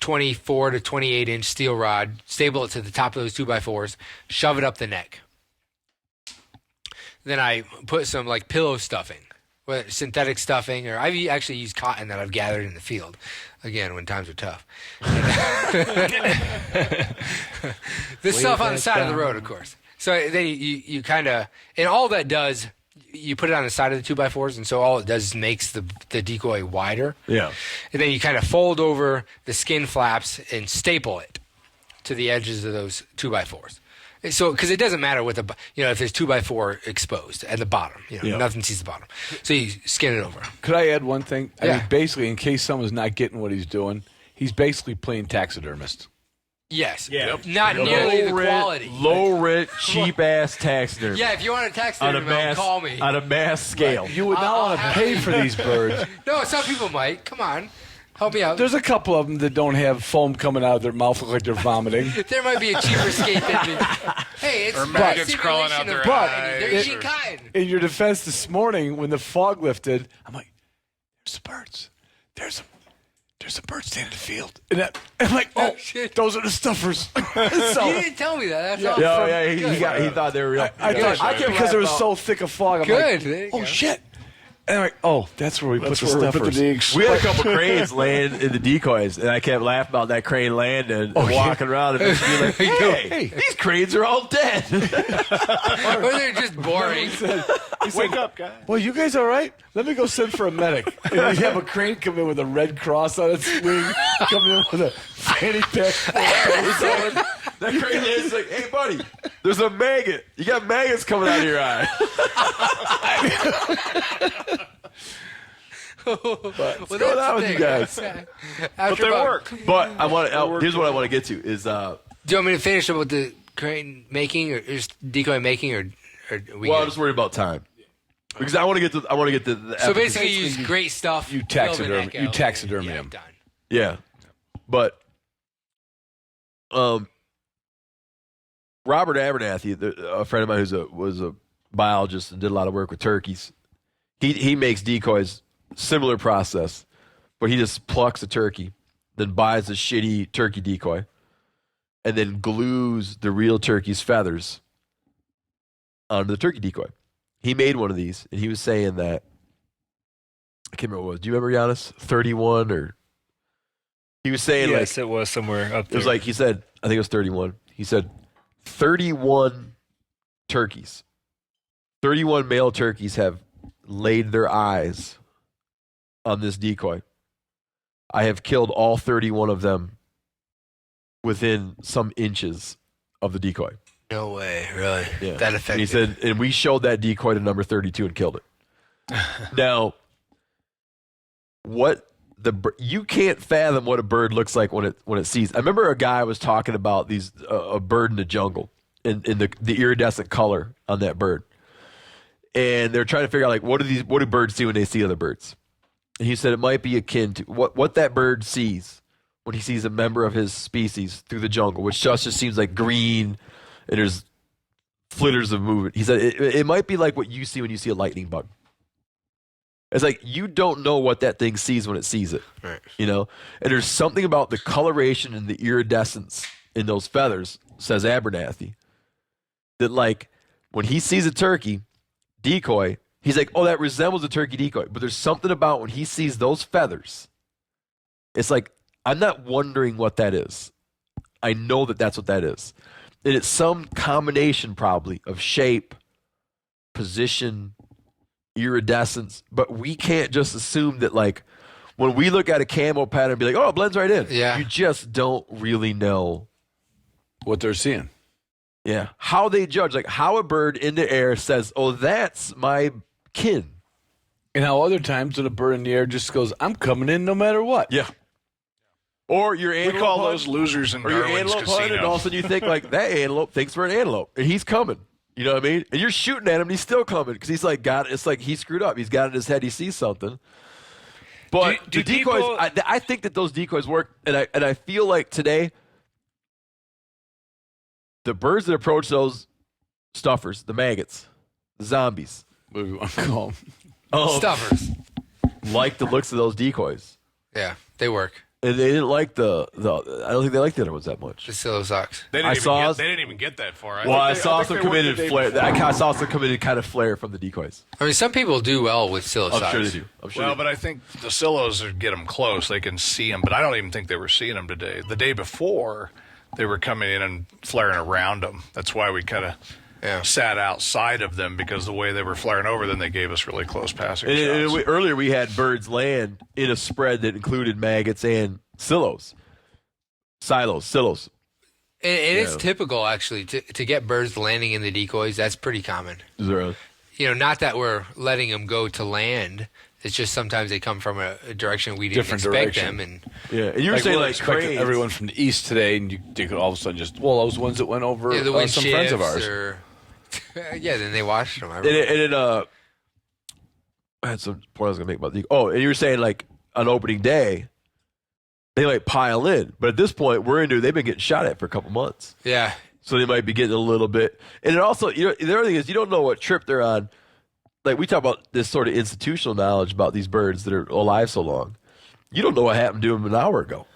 24 to 28 inch steel rod, staple it to the top of those 2x4s, shove it up the neck. Then I put some like pillow stuffing, whether synthetic stuffing, or I've actually used cotton that I've gathered in the field, again, when times are tough. This stuff on the side of the road, of course. So then you kind of, and all that does, you put it on the side of the 2x4s, and so all it does is makes the decoy wider. Yeah. And then you kind of fold over the skin flaps and staple it to the edges of those 2x4s. So, because it doesn't matter what if there's 2x4 exposed at the bottom, nothing sees the bottom. So you skin it over. Could I add one thing? I Yeah. mean, basically, in case someone's not getting what he's doing, he's basically playing taxidermist. Yes. Yeah. Not nearly the quality. Low rent, cheap ass taxidermy. Yeah, if you want a On a taxidermy, mass, call me. on a mass scale. You would not want to pay for these birds. No, some people might. Come on. Help me out. There's a couple of them that don't have foam coming out of their mouth, look like they're vomiting. There might be a cheaper skate than me. Hey, it's Or maggots simulation crawling out their of cotton. eyes, They're or- eating cotton. In your defense this morning, when the fog lifted, I'm like, there's the birds. There's there's a bird standing in the field. And I'm like, oh, shit. those are the stuffers. So, You didn't tell me that. That's all. He thought they were real. I thought, because there was so thick a fog, I'm Good. There you like, oh, go. shit. And I'm like, oh, that's where we put the stuffers. We had a couple cranes land in the decoys, and I kept laughing about that crane landing and walking around and just being like, hey, these cranes are all dead. Or they're just boring. Wake up, guy. Well, you guys all right? Let me go send for a medic. And we have a crane come in with a red cross on its wing, coming in with a fanny pack. That crane is like, hey, buddy, there's a maggot. You got maggots coming out of your eye. What's going on with you guys? But they work. But here's what I want to get to is Do you want me to finish up with the crane making or just decoy making or we well, I'm good? just worried about time because I want to get to the So basically, you use great stuff. You film an taxidermy echo, them. done. yeah, but Robert Abernathy, a friend of mine who was a biologist and did a lot of work with turkeys, he makes decoys, similar process, but he just plucks a turkey, then buys a shitty turkey decoy, and then glues the real turkey's feathers onto the turkey decoy. He made one of these, and he was saying that, I can't remember what it was. Do you remember, Giannis? 31 or... He was saying Yes, it was somewhere up it there. was like, he said, I think it was 31. He said 31 turkeys, 31 male turkeys have laid their eyes on this decoy. I have killed all 31 of them within some inches of the decoy. No way, really. Yeah. That And effective. he said, and we showed that decoy to number 32 and killed it. Now, you can't fathom what a bird looks like when it sees. I remember a guy was talking about a bird in the jungle and the iridescent color on that bird, and they're trying to figure out like what do birds see when they see other birds. And he said it might be akin to what that bird sees when he sees a member of his species through the jungle, which just seems like green and there's flitters of movement. He said it might be like what you see when you see a lightning bug. It's like you don't know what that thing sees when it sees it, Right. you know? And there's something about the coloration and the iridescence in those feathers, says Abernathy, that like when he sees a turkey decoy, he's like, oh, that resembles a turkey decoy. But there's something about when he sees those feathers, it's like, I'm not wondering what that is. I know that that's what that is. And it's some combination probably of shape, position, iridescence, but we can't just assume that like when we look at a camo pattern and be like, oh, it blends right in. Yeah. You just don't really know What they're seeing. how they judge, like how a bird in the air says, oh, that's my kin. And how other times when a bird in the air just goes, I'm coming in no matter what. Yeah. Or your We antelope call hunt, those losers in or your Darwin's antelope hunt, and casino. all of a sudden you think like that antelope thinks we're an antelope and he's coming. You know what I mean? And you're shooting at him and he's still coming because he's like it's like he screwed up. He's got it in his head. He sees something. But Do the decoys, people- I think that those decoys work, and I feel like today the birds that approach those stuffers, the maggots, the zombies, What do we want to call them? Stuffers. like the looks of those decoys. Yeah, they work. And they didn't like the I don't think they liked the other ones that much. The Silo socks. They I didn't, saw even us- get, they didn't even get that far. Well, I think saw they some worked come in the and day flare. before. I saw some come in and kind of flare from the decoys. I mean, some people do well with Silo I'm socks. sure they do. I'm sure. Well, they but I think the silos get them close. They can see them, but I don't even think they were seeing them today. The day before, they were coming in and flaring around them. That's why we kind of sat outside of them because the way they were flaring over, then they gave us really close passing And shots. earlier we had birds land in a spread that included maggots and silos. Silos. And it's Yeah. typical, actually, to get birds landing in the decoys. That's pretty common. Is there a, You know, not that we're letting them go to land. It's just sometimes they come from a direction we didn't Different expect direction. them. And yeah, and you were saying we're like expecting cranes. everyone from the east today, and you could all of a sudden just, well, those ones that went over the wind some friends of shifts ours. or yeah, then they watched them. I And remember. I had some point I was gonna make about the. Oh, and you were saying like on opening day, they might pile in, but at this point they've been getting shot at for a couple months, Yeah. so they might be getting a little bit. And it also, the other thing is you don't know what trip they're on. Like we talk about this sort of institutional knowledge about these birds that are alive so long. You don't know what happened to him an hour ago.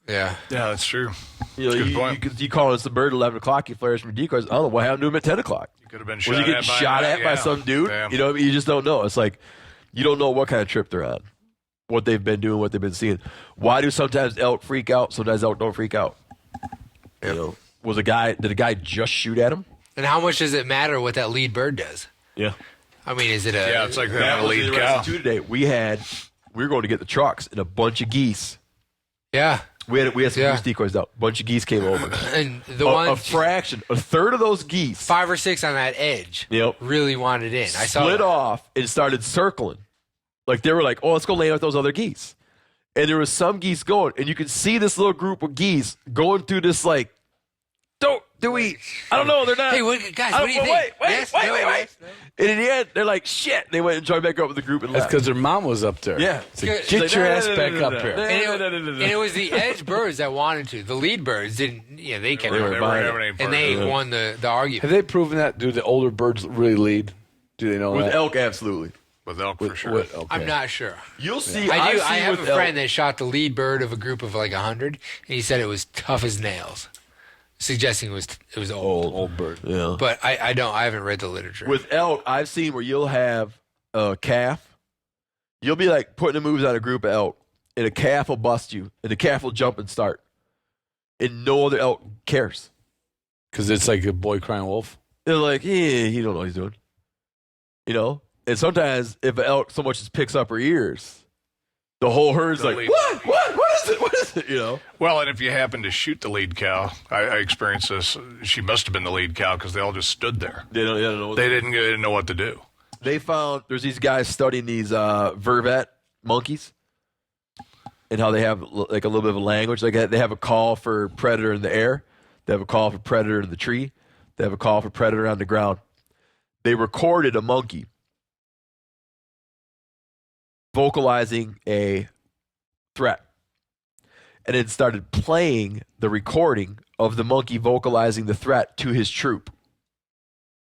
Yeah. Yeah, that's true. You know, Good point. you call us the bird at 11 o'clock, he flares from decoys. I don't know what happened to him at 10 o'clock. You could have been Was shot he getting at by shot at by some dude? Yeah. You know, you just don't know. It's like you don't know what kind of trip they're on, what they've been doing, what they've been seeing. Why do sometimes elk freak out? Sometimes elk don't freak out. You know, did a guy just shoot at him? And how much does it matter what that lead bird does? Yeah. I mean, is it a... Yeah, it's like That that was lead the cow. rest of today. We were going to get the trucks and a bunch of geese. Yeah. We had some Yeah. goose decoys out. A bunch of geese came over. And the A fraction, a third of those geese 5 or 6 on that edge Yep. really wanted in. I saw split that. off and started circling. Like they were like, oh, let's go land with those other geese. And there was some geese going, and you could see this little group of geese going through this like, I don't know, they're not. Hey, guys, I what don't- do you think? Wait. Yes? No? Yes? No? And in the end, they're like, shit. They went and joined back up with the group and That's left. because their mom was up there. Yeah. So Good. get Like, your no, ass no, no, back no, up no, here. no. And it was the edge birds that wanted to. The lead birds didn't. You know, they kept They were They buying having it. any and part they of it. won the argument. Have they proven that? Do the older birds really lead? Do they know With that? elk, absolutely. With elk for sure. Okay. I'm not sure. You'll see. I do. I've I seen have with a friend elk- that shot the lead bird of a group of like 100, and he said it was tough as nails, suggesting it was old. Old bird. Yeah. But I haven't read the literature. With elk, I've seen where you'll have a calf. You'll be like putting the moves on a group of elk, and a calf will bust you, and the calf will jump and start, and no other elk cares. Because it's like a boy crying wolf. They're like, yeah, he don't know what he's doing, you know. And sometimes if an elk so much as picks up her ears, the whole herd's The like, lead- what is it, you know? Well, and if you happen to shoot the lead cow, I experienced this. She must have been the lead cow because they all just stood there. They don't know. What They didn't know what to do. They found there's these guys studying these vervet monkeys and how they have like a little bit of a language. Like they have a call for predator in the air, they have a call for predator in the tree, they have a call for predator on the ground. They recorded a monkey vocalizing a threat and then started playing the recording of the monkey vocalizing the threat to his troop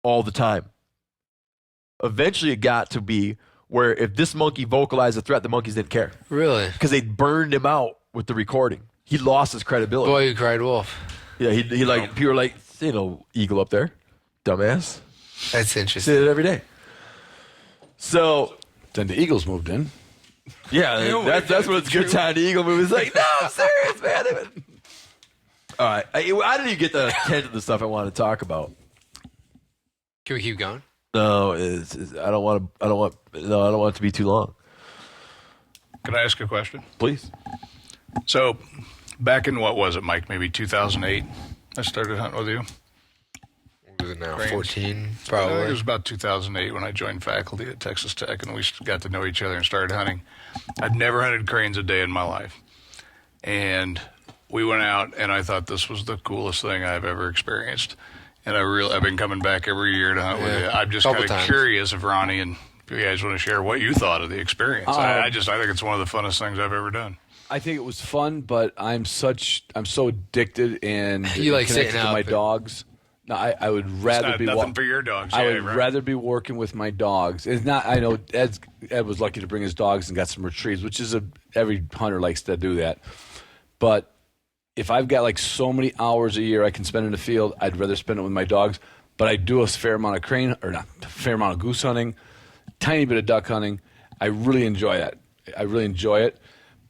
all the time. Eventually, it got to be where if this monkey vocalized a threat, the monkeys didn't care Really? because they burned him out with the recording. He lost his credibility. Boy who cried wolf. Yeah, he like people were like, you know, eagle up there, dumbass. That's Say interesting. it every day. So Then the Eagles moved in. yeah, that's when it's a good time. The eagle movie is like, no, I'm serious, man. All right, I didn't even get the intent of the stuff I want to talk about. Can we keep going? No, I don't want it to be too long. Can I ask a question? Please. So, back in what was it, Mike? Maybe 2008. I started hunting with you. What was it now? Cranes. 14, I think it probably. was about 2008 when I joined faculty at Texas Tech, and we got to know each other and started hunting. I'd never hunted cranes a day in my life, and we went out, and I thought this was the coolest thing I've ever experienced. And I've been coming back every year to hunt with you. I'm just Couple kind of times. curious if Ronnie and if you guys want to share what you thought of the experience. I think it's one of the funnest things I've ever done. I think it was fun, but I'm so addicted and You like connected sitting to up my and- dogs. No, I would rather Not, be nothing for your dogs. I yeah, would right. rather be working with my dogs. It's not. I know Ed was lucky to bring his dogs and got some retrieves, which is every hunter likes to do that. But if I've got like so many hours a year I can spend in the field, I'd rather spend it with my dogs. But I do a fair amount of fair amount of goose hunting, tiny bit of duck hunting. I really enjoy that. I really enjoy it.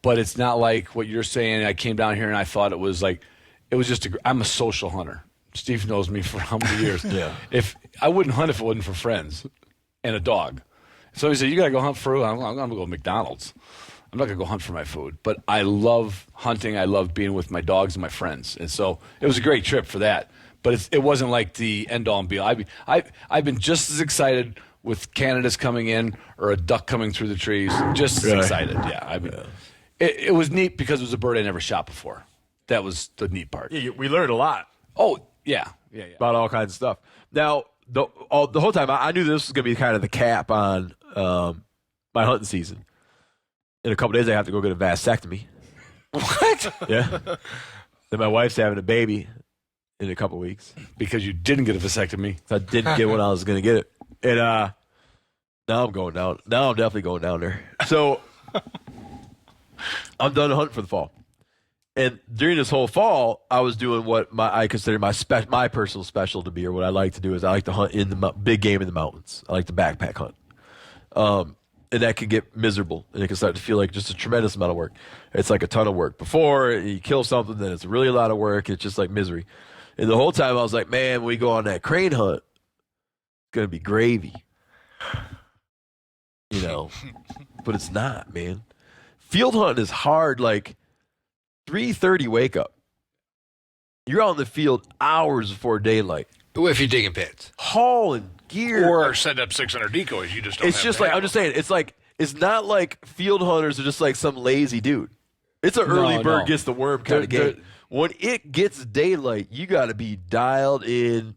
But it's not like what you're saying. I came down here and I thought it was just I'm a social hunter. Steve knows me for how many years? Yeah. If I wouldn't hunt if it wasn't for friends and a dog. So he said, "You got to go hunt for food." I'm going to go to McDonald's. I'm not going to go hunt for my food. But I love hunting. I love being with my dogs and my friends. And so it was a great trip for that. But it wasn't like the end all and be all. I've been just as excited with Canada's coming in or a duck coming through the trees. Just as Really? excited. Yeah. It was neat because it was a bird I never shot before. That was the neat part. Yeah, we learned a lot Oh, yeah. about all kinds of stuff. Now, the whole time, I knew this was going to be kind of the cap on my hunting season. In a couple days, I have to go get a vasectomy. What? Yeah. Then my wife's having a baby in a couple weeks. Because you didn't get a vasectomy. So I didn't get when I was going to get it. And now I'm going down. Now I'm definitely going down there. So I'm done hunting for the fall. And during this whole fall, I was doing what I consider my personal special to be, or what I like to do is I like to hunt in the big game in the mountains. I like to backpack hunt. And that can get miserable, and it can start to feel like just a tremendous amount of work. It's like a ton of work. Before you kill something, then it's really a lot of work. It's just like misery. And the whole time I was like, man, when we go on that crane hunt, it's going to be gravy. You know, but it's not, man. Field hunting is hard, like 3:30 wake up. You're out in the field hours before daylight. If you're digging pits. Hauling gear. Or set up 600 decoys. You just don't It's have just to like, have I'm just saying, it's not like field hunters are just like some lazy dude. It's an early bird gets the worm kind of game. When it gets daylight, you got to be dialed in,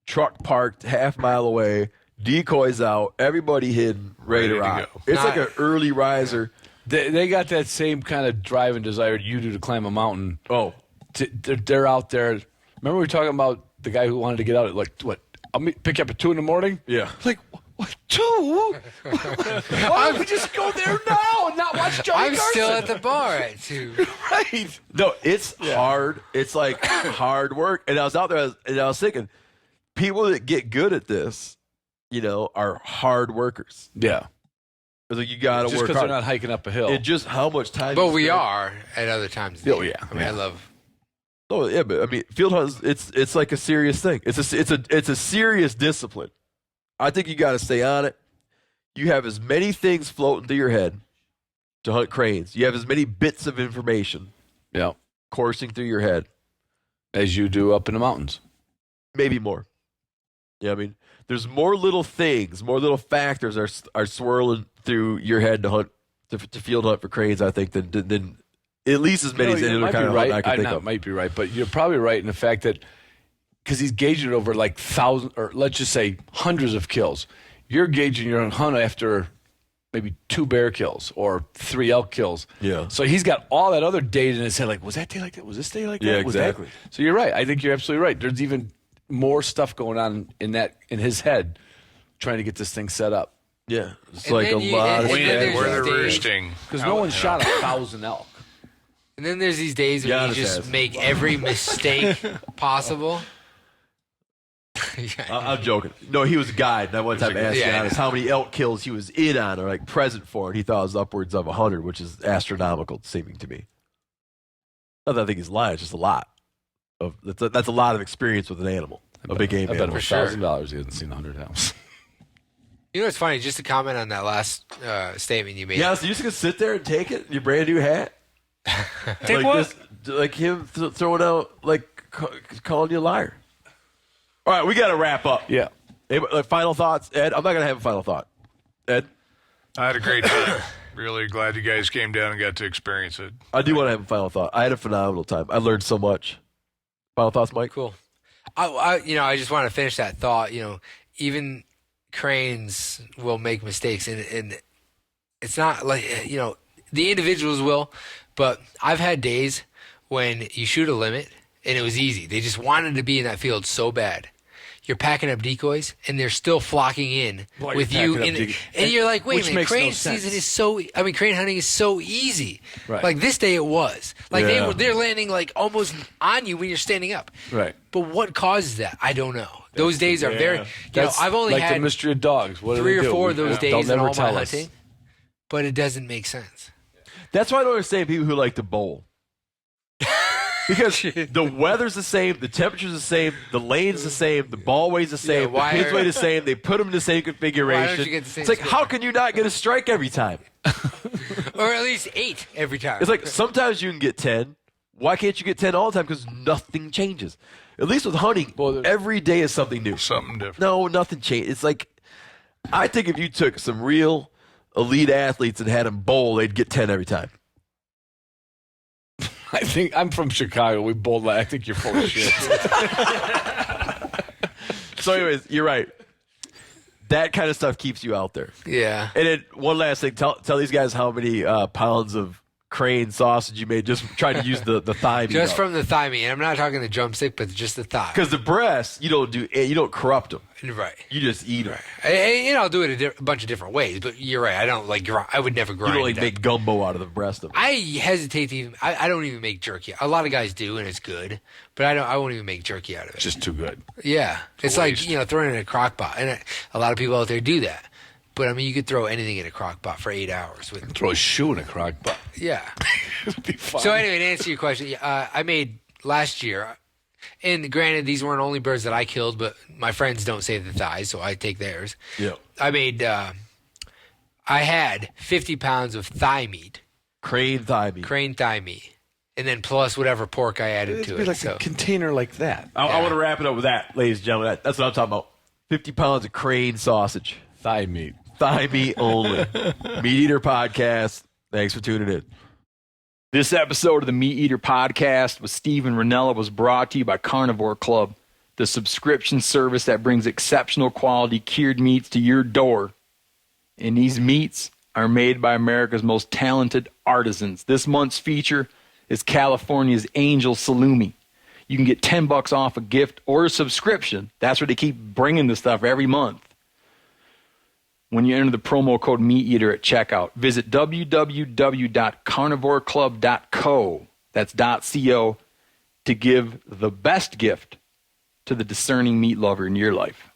truck parked half mile away, decoys out, everybody hidden, ready to rock. go. It's like an early riser. They got that same kind of drive and desire you do to climb a mountain. Oh, They're out there. Remember we were talking about the guy who wanted to get out at like, what, I'll pick you up at 2 a.m? yeah. Like, what, 2? Why don't we just go there now and not watch Johnny I'm Carson? still at the bar at 2. Right. No, it's hard. It's like hard work. And I was out there and I was thinking, people that get good at this, you know, are hard workers. Yeah. It's like you got to Just work because hard. they're not hiking up a hill. And just how much time. But you we spend. are at other times. Oh, yeah. I mean, I love. Oh yeah, but I mean, field hunts. It's like a serious thing. It's a serious discipline. I think you got to stay on it. You have as many things floating through your head to hunt cranes. You have as many bits of information Yeah. coursing through your head, As you do up in the mountains. maybe more. Yeah, I mean, there's more little things, more little factors are swirling through your head to hunt to field hunt for cranes. I think than at least as many as any other kind of hunt I can think of. Might be right, but you're probably right in the fact that because he's gauging it over like thousands, or let's just say hundreds of kills. You're gauging your hunt after maybe 2 bear kills or 3 elk kills. Yeah. So he's got all that other data in his head. Like, was that day like that? Was this day like that? Yeah, Was that- exactly. So you're right. I think you're absolutely right. There's even more stuff going on in his head, trying to get this thing set up. Yeah, it's And like a then you- lot and of then When, there's where they're days- roosting. Because no one shot 1,000 elk. And then there's these days when Giannis you just has. make every mistake possible. I'm joking. No, he was a guide. And I one time asked Yeah, I Giannis how many elk kills he was in on or like present for, and he thought it was upwards of 100, which is astronomical seeming to me. Not that I think he's lying; it's just a lot. That's a lot of experience with an animal, a big game I bet him animal. $1,000 he hasn't seen 100 elks. You know what's funny? Just to comment on that last statement you made. Yeah, so you just gonna sit there and take it, your brand new hat, Take like what? like him throwing out like calling you a liar. All right, we got to wrap up. Yeah. Final thoughts, Ed. I'm not gonna have a final thought. Ed, I had a great time. Really glad you guys came down and got to experience it. I do want to have a final thought. I had a phenomenal time. I learned so much. Final thoughts, Mike? Cool. I just want to finish that thought. Even cranes will make mistakes, and it's not like the individuals will, but I've had days when you shoot a limit and it was easy. They just wanted to be in that field so bad. You're packing up decoys, and they're still flocking in Boy, with you're you, packing up and decoys. you're like, wait Which a minute, makes no crane sense. season is crane hunting is so easy. Right. Like this day it was. Like Yeah. they're landing like almost on you when you're standing up. Right. But what causes that? I don't know. Those days are very. That's I've only like had the mystery of dogs. What do 3 they or do? 4 of those They'll days in never all my tell us. hunting, but it doesn't make sense. That's why I don't understand people who like to bowl. Because the weather's the same, the temperature's the same, the lane's the same, the ball weight's the same, the why pins are- weigh the same. They put them in the same configuration. you get the same It's like, score? how can you not get a strike every time? Or at least 8 every time. It's like sometimes you can get 10. Why can't you get 10 all the time? Because nothing changes. At least with hunting, every day is something new. Something different. No, nothing changed. It's like, I think if you took some real elite athletes and had them bowl, they'd get 10 every time. I think I'm from Chicago. We bold. I think you're full of shit. So, anyways, you're right. That kind of stuff keeps you out there. Yeah. And then one last thing, tell these guys how many pounds of Crane sausage you made. Just try to use the thigh meat. Just from the thigh meat. I'm not talking the drumstick, but just the thigh. Because the breasts, you don't corrupt them. Right. You just eat them. And I'll do it a bunch of different ways, but you're right. I don't like. I would never You grind. don't like that. make gumbo out of the breast of it. I hesitate to even. I don't even make jerky. A lot of guys do, and it's good. But I won't even make jerky out of it. Just too good. Yeah, it's like throwing it in a crock pot, and a lot of people out there do that. But I mean, you could throw anything in a crock pot for 8 hours. Throw a shoe in a crock pot. Yeah. It'd be fun. So anyway, to answer your question, I made last year, and granted, these weren't only birds that I killed, but my friends don't save the thighs, so I take theirs. Yeah. I made. I had 50 pounds of thigh meat, Crane thigh meat. crane thigh meat, and then plus whatever pork I added It'd to be it. like So a container like that. I want to wrap it up with that, ladies and gentlemen. That's what I'm talking about. 50 pounds of Crane sausage. Thigh meat. Thigh meat only. Meat Eater Podcast. Thanks for tuning in. This episode of the Meat Eater Podcast with Steven Rinella was brought to you by Carnivore Club, the subscription service that brings exceptional quality cured meats to your door. And these meats are made by America's most talented artisans. This month's feature is California's Angel Salumi. You can get $10 off a gift or a subscription. That's where they keep bringing this stuff every month. When you enter the promo code MeatEater at checkout, visit www.carnivoreclub.co, that's .co, to give the best gift to the discerning meat lover in your life.